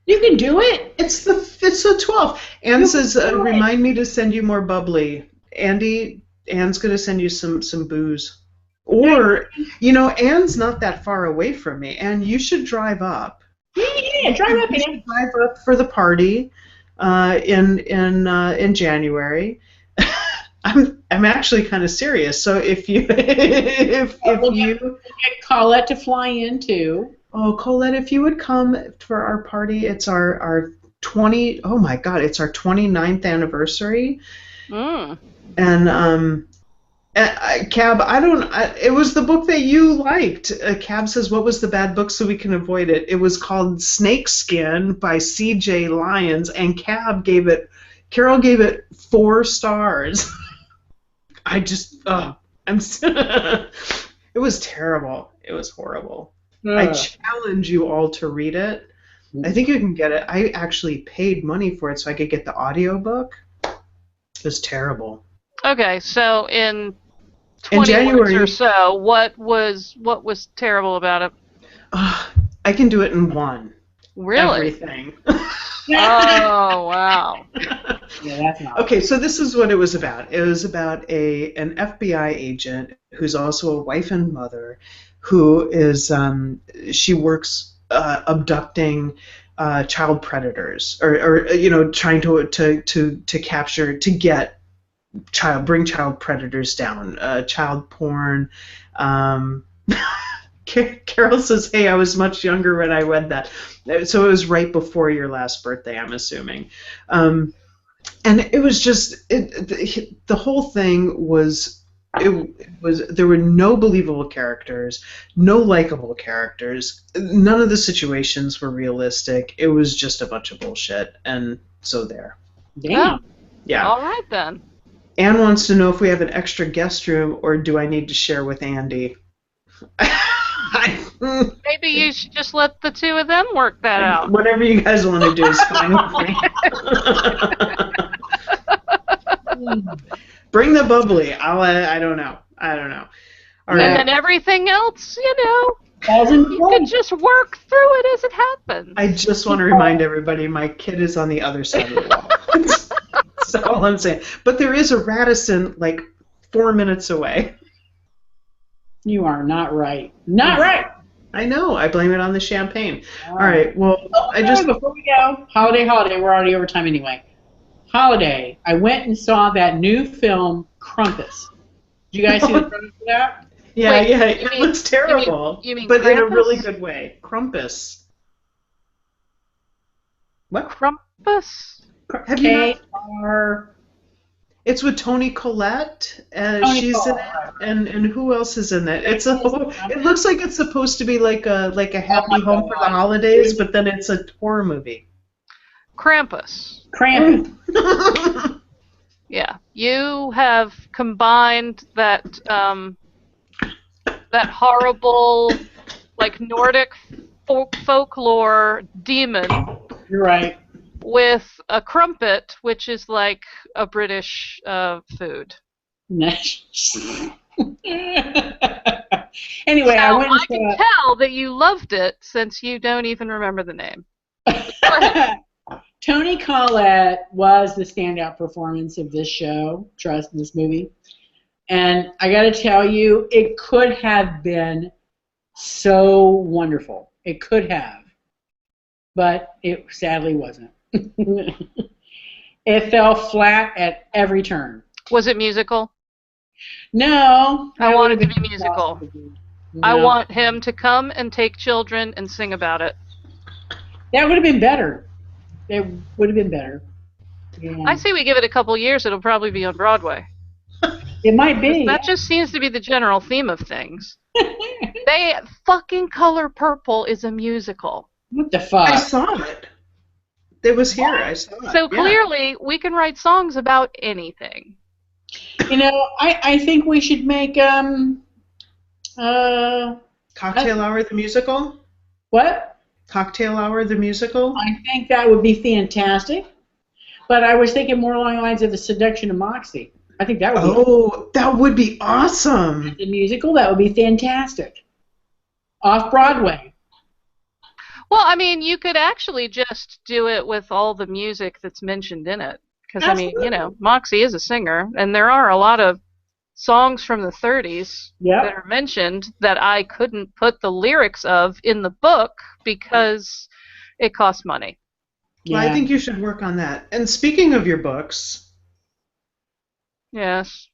A: You can do it.
B: It's the 12th. Anne says, remind me to send you more bubbly. Andy, Anne's going to send you some booze. Or, Anne's not that far away from me. Anne, you should drive up.
A: Yeah, drive up.
B: Drive up for the party in January. I'm actually kind of serious. So if you get
A: Colette to fly in too.
B: Oh, Colette, if you would come for our party, it's our 29th anniversary.
C: Mm.
B: And Cab, it was the book that you liked. Cab says, what was the bad book so we can avoid it? It was called Snakeskin by C.J. Lyons, and Carol gave it 4 stars. It was terrible. It was horrible. I challenge you all to read it. I think you can get it. I actually paid money for it so I could get the audiobook. It was terrible.
C: Okay, so in
B: In
C: 20 words
B: January,
C: or so, what was terrible about it?
B: I can do it in one.
C: Really?
B: Everything.
C: Oh, wow.
A: Yeah, that's not.
B: Okay, so this is what it was about. It was about an FBI agent who's also a wife and mother, who is she works abducting child predators, or trying to capture, to get bring child predators down, child porn. Carol says, "Hey, I was much younger when I read that." So it was right before your last birthday, I'm assuming. And it was just the whole thing was there were no believable characters, no likable characters. None of the situations were realistic. It was just a bunch of bullshit. And so there.
A: Damn.
B: Yeah.
C: All right, then.
B: Anne wants to know if we have an extra guest room or do I need to share with Andy?
C: Maybe you should just let the two of them work that out.
B: Whatever you guys want to do is fine with me. Bring the bubbly. I don't know. All right.
C: And then everything else,
A: Falls in
C: you can
A: place.
C: just work through it as it happens.
B: I just want to remind everybody my kid is on the other side of the wall. That's all I'm saying. But there is a Radisson like 4 minutes away.
A: You are not right. Not right.
B: I know. I blame it on the champagne. All right. Well,
A: before we go, holiday. We're already over time anyway. Holiday. I went and saw that new film, Krampus. Did you guys see the trailer for that?
B: Yeah,
C: Wait,
B: it looks terrible.
C: you mean
B: but in a
C: Krampus?
B: really good way. Krampus. What?
C: Krampus?
B: Have you not?
A: K-R...
B: It's with Toni Collette, and
A: Toni
B: she's in
A: Collette.
B: it, and who else is in it? It looks like it's supposed to be like a happy home for the holidays, but then it's a horror movie.
C: Krampus.
A: Krampus.
C: Yeah, you have combined that that horrible, like Nordic folklore demon.
A: You're right.
C: With a crumpet, which is like a British food.
A: Anyway,
C: So
A: I went and
C: I can tell that you loved it since you don't even remember the name.
A: Toni Collette was the standout performance of this show, this movie. And I got to tell you, it could have been so wonderful. It could have. But it sadly wasn't. It fell flat at every turn.
C: Was it musical?
A: No.
C: I want it to be musical.
A: No.
C: I want him to come and take children and sing about it.
A: That would have been better. It would have been better. Yeah.
C: I say we give it a couple years, it'll probably be on Broadway.
A: It might be.
C: That just seems to be the general theme of things. Fucking Color Purple is a musical.
A: What the fuck?
B: I saw it. It was here. I saw it.
C: So clearly, we can write songs about anything.
A: I think we should make
B: Cocktail Hour the musical?
A: what?
B: Cocktail Hour the musical?
A: I think that would be fantastic. But I was thinking more along the lines of The Seduction of Moxie. I think that would be
B: that would be awesome.
A: the musical. That would be fantastic. Off Broadway.
C: Well, I mean, you could actually just do it with all the music that's mentioned in it. Because, I mean, Moxie is a singer, and there are a lot of songs from the 30s that are mentioned that I couldn't put the lyrics of in the book because it costs money.
B: Yeah. Well, I think you should work on that. And speaking of your books...
C: Yes.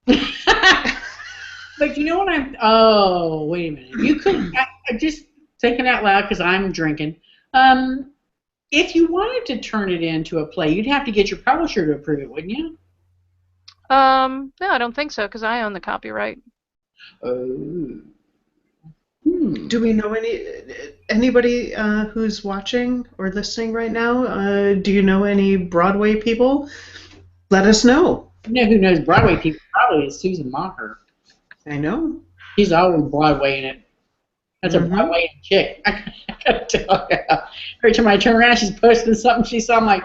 A: But you know what oh, wait a minute. You could... I just thinking out loud because I'm drinking. If you wanted to turn it into a play, you'd have to get your publisher to approve it, wouldn't you?
C: No, I don't think so, because I own the copyright.
A: Oh.
B: Do we know anybody who's watching or listening right now? Do you know any Broadway people? Let us know.
A: You know who knows Broadway people? Probably is Susan Maher.
B: I know.
A: She's always Broadway in it. That's a Broadway chick. I gotta tell you. Every time I turn around, she's posting something she saw. I'm like,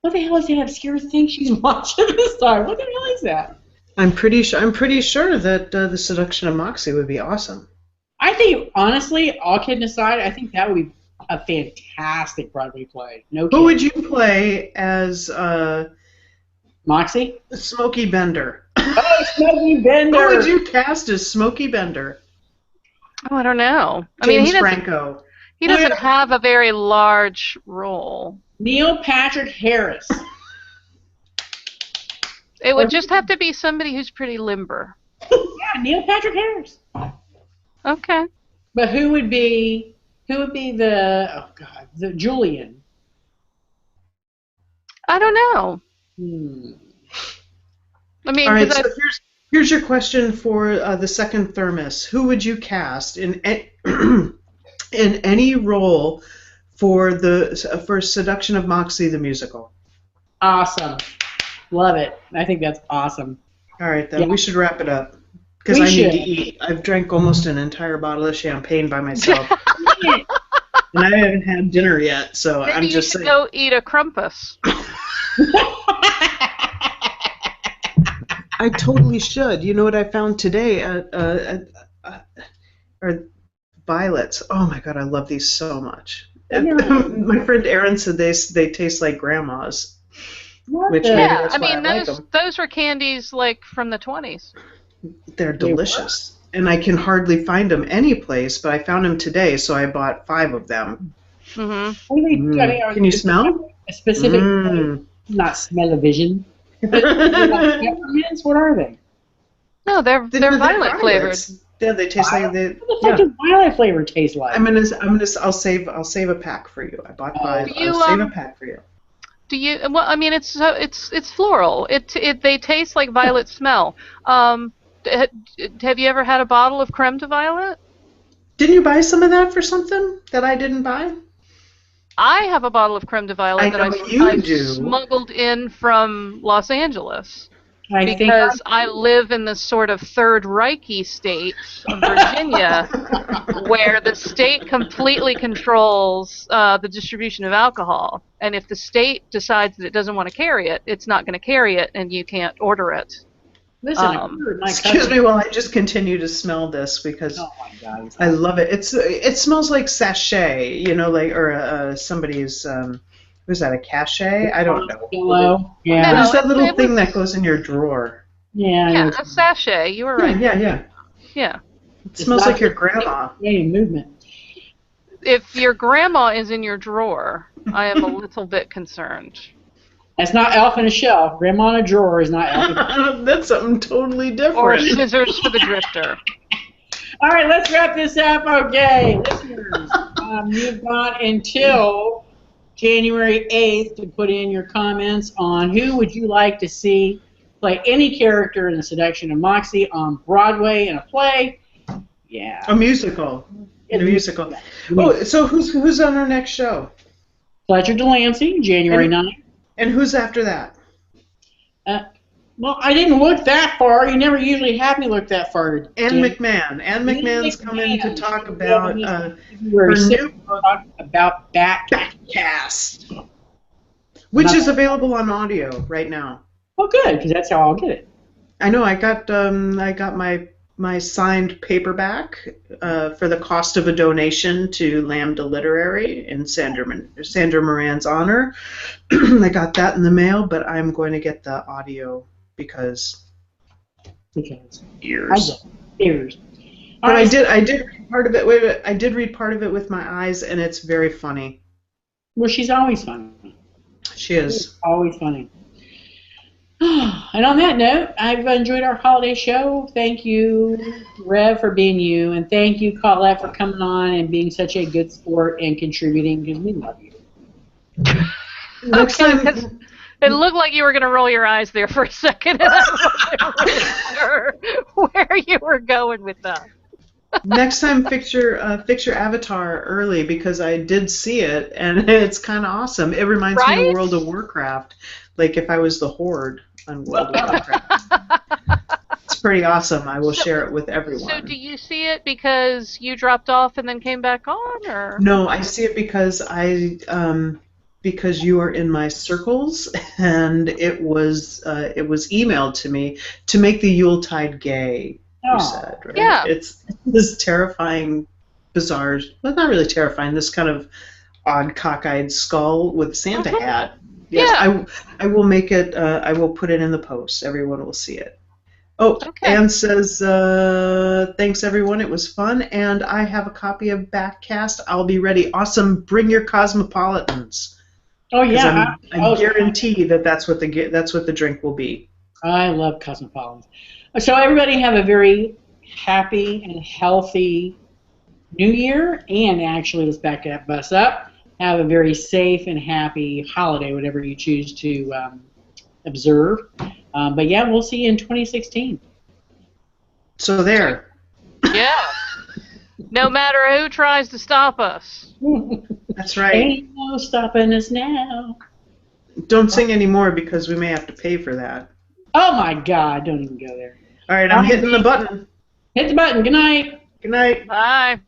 A: what the hell is that obscure thing she's watching this time? What the hell is that?
B: I'm pretty sure that The Seduction of Moxie would be awesome.
A: I think, honestly, all kidding aside, I think that would be a fantastic Broadway play. No kidding.
B: Who would you play as
A: Moxie?
B: Smokey Bender?
A: Oh, Smokey Bender!
B: Who would you cast as Smokey Bender?
C: Oh, I don't know.
B: James Franco.
C: He doesn't have a very large role.
A: Neil Patrick Harris.
C: It would just have to be somebody who's pretty limber.
A: Yeah, Neil Patrick Harris.
C: Okay.
A: But who would be the Julian?
C: I don't know. I mean,
B: all right. So here's your question for the second thermos. Who would you cast in any role for Seduction of Moxie the musical?
A: Awesome. Love it. I think that's awesome.
B: All right, then we should wrap it up because I need to eat. I've drank almost an entire bottle of champagne by myself, and I haven't had dinner yet. So
C: maybe
B: I'm just
C: you should
B: saying.
C: go eat a crumpus.
B: I totally should. You know what I found today? Are violets. Oh my god, I love these so much. My friend Erin said they taste like grandma's. Which
C: yeah, I mean those were candies like from the 20s.
B: They're delicious, and I can hardly find them any place. But I found them today, so I bought 5 of them.
C: Mm-hmm.
B: Can you smell?
A: A specific, not smell-o-vision. Peppermints? What are they?
C: No, they're violet flavored.
B: Yeah, they taste like they.
A: What the fuck does violet flavor taste like?
B: I'll save a pack for you. I bought 5. I'll save a pack for you.
C: Do you? Well, I mean, it's floral. They taste like violet smell. Have you ever had a bottle of creme de violet?
B: Didn't you buy some of that for something that I didn't buy?
C: I have a bottle of creme de violet that I smuggled in from Los Angeles. Because I live in the sort of Third Reich-y state of Virginia, where the state completely controls the distribution of alcohol. And if the state decides that it doesn't want to carry it, it's not going to carry it, and you can't order it.
A: Listen,
B: excuse me while I just continue to smell this because I love it. It smells like sachet, or somebody's. Was that a cachet? I don't know.
A: Pillow. Yeah.
B: There's that little thing that goes in your drawer.
A: Yeah.
C: A sachet. You were right.
B: Yeah. It smells like your grandma.
A: Movement.
C: If your grandma is in your drawer, I am a little bit concerned.
A: That's not elf in a shell. Grandma in a drawer is not elf in a shell.
B: That's something totally different.
C: Or scissors for the drifter.
A: All right, let's wrap this up. Okay, listeners, you've got until January 8th to put in your comments on who would you like to see play any character in The Seduction of Moxie on Broadway in a play. Yeah.
B: A musical. In a musical. Oh, so who's on our next show?
A: Fletcher Delancey, January 9th.
B: And who's after that?
A: Well, I didn't look that far. You never usually have me look that far.
B: Anne McMahon. Anne McMahon's coming to talk about her new book
A: about Backcast,
B: which is available on audio right now.
A: Oh, good, because that's how I'll get it.
B: I know. I got my signed paperback for the cost of a donation to Lambda Literary in Sandra Moran's honor. I got that in the mail, but I'm going to get the audio because ears. But I did read part of it. Wait a minute, I did read part of it with my eyes, and it's very funny.
A: Well, she's always funny.
B: She is.
A: She's always funny. And on that note, I've enjoyed our holiday show. Thank you, Rev, for being you, and thank you, Colette, for coming on and being such a good sport and contributing, because we love you.
B: Next time,
C: it looked like you were going to roll your eyes there for a second, and I wasn't really sure where you were going with that.
B: Next time, fix your Avatar early, because I did see it, and it's kind of awesome. It reminds me of World of Warcraft, like if I was the Horde on World of Warcraft. It's pretty awesome. I will share it with everyone.
C: So do you see it because you dropped off and then came back on, or?
B: No, I see it because because you are in my circles, and it was emailed to me to make the Yuletide gay. You said, right?
C: Yeah.
B: It's this terrifying, bizarre. Well, not really terrifying. This kind of odd, cockeyed skull with a Santa hat. Yes,
C: Yeah.
B: I will make it. I will put it in the post. Everyone will see it. Oh,
C: Okay.
B: Anne says, thanks everyone, it was fun, and I have a copy of Backcast. I'll be ready. Awesome, bring your Cosmopolitans.
A: Oh yeah,
B: I guarantee that's what the drink will be.
A: I love Cosmopolitans. So everybody have a very happy and healthy New Year, and actually, let's back that bus up. Have a very safe and happy holiday, whatever you choose to observe. But yeah, we'll see you in 2016.
B: So there.
C: Yeah. No matter who tries to stop us.
B: That's right.
A: Ain't no stopping us now.
B: Don't sing anymore because we may have to pay for that.
A: Oh my God, don't even go there.
B: All right, I'm hitting the button.
A: Hit the button. Good night.
B: Good night.
C: Bye.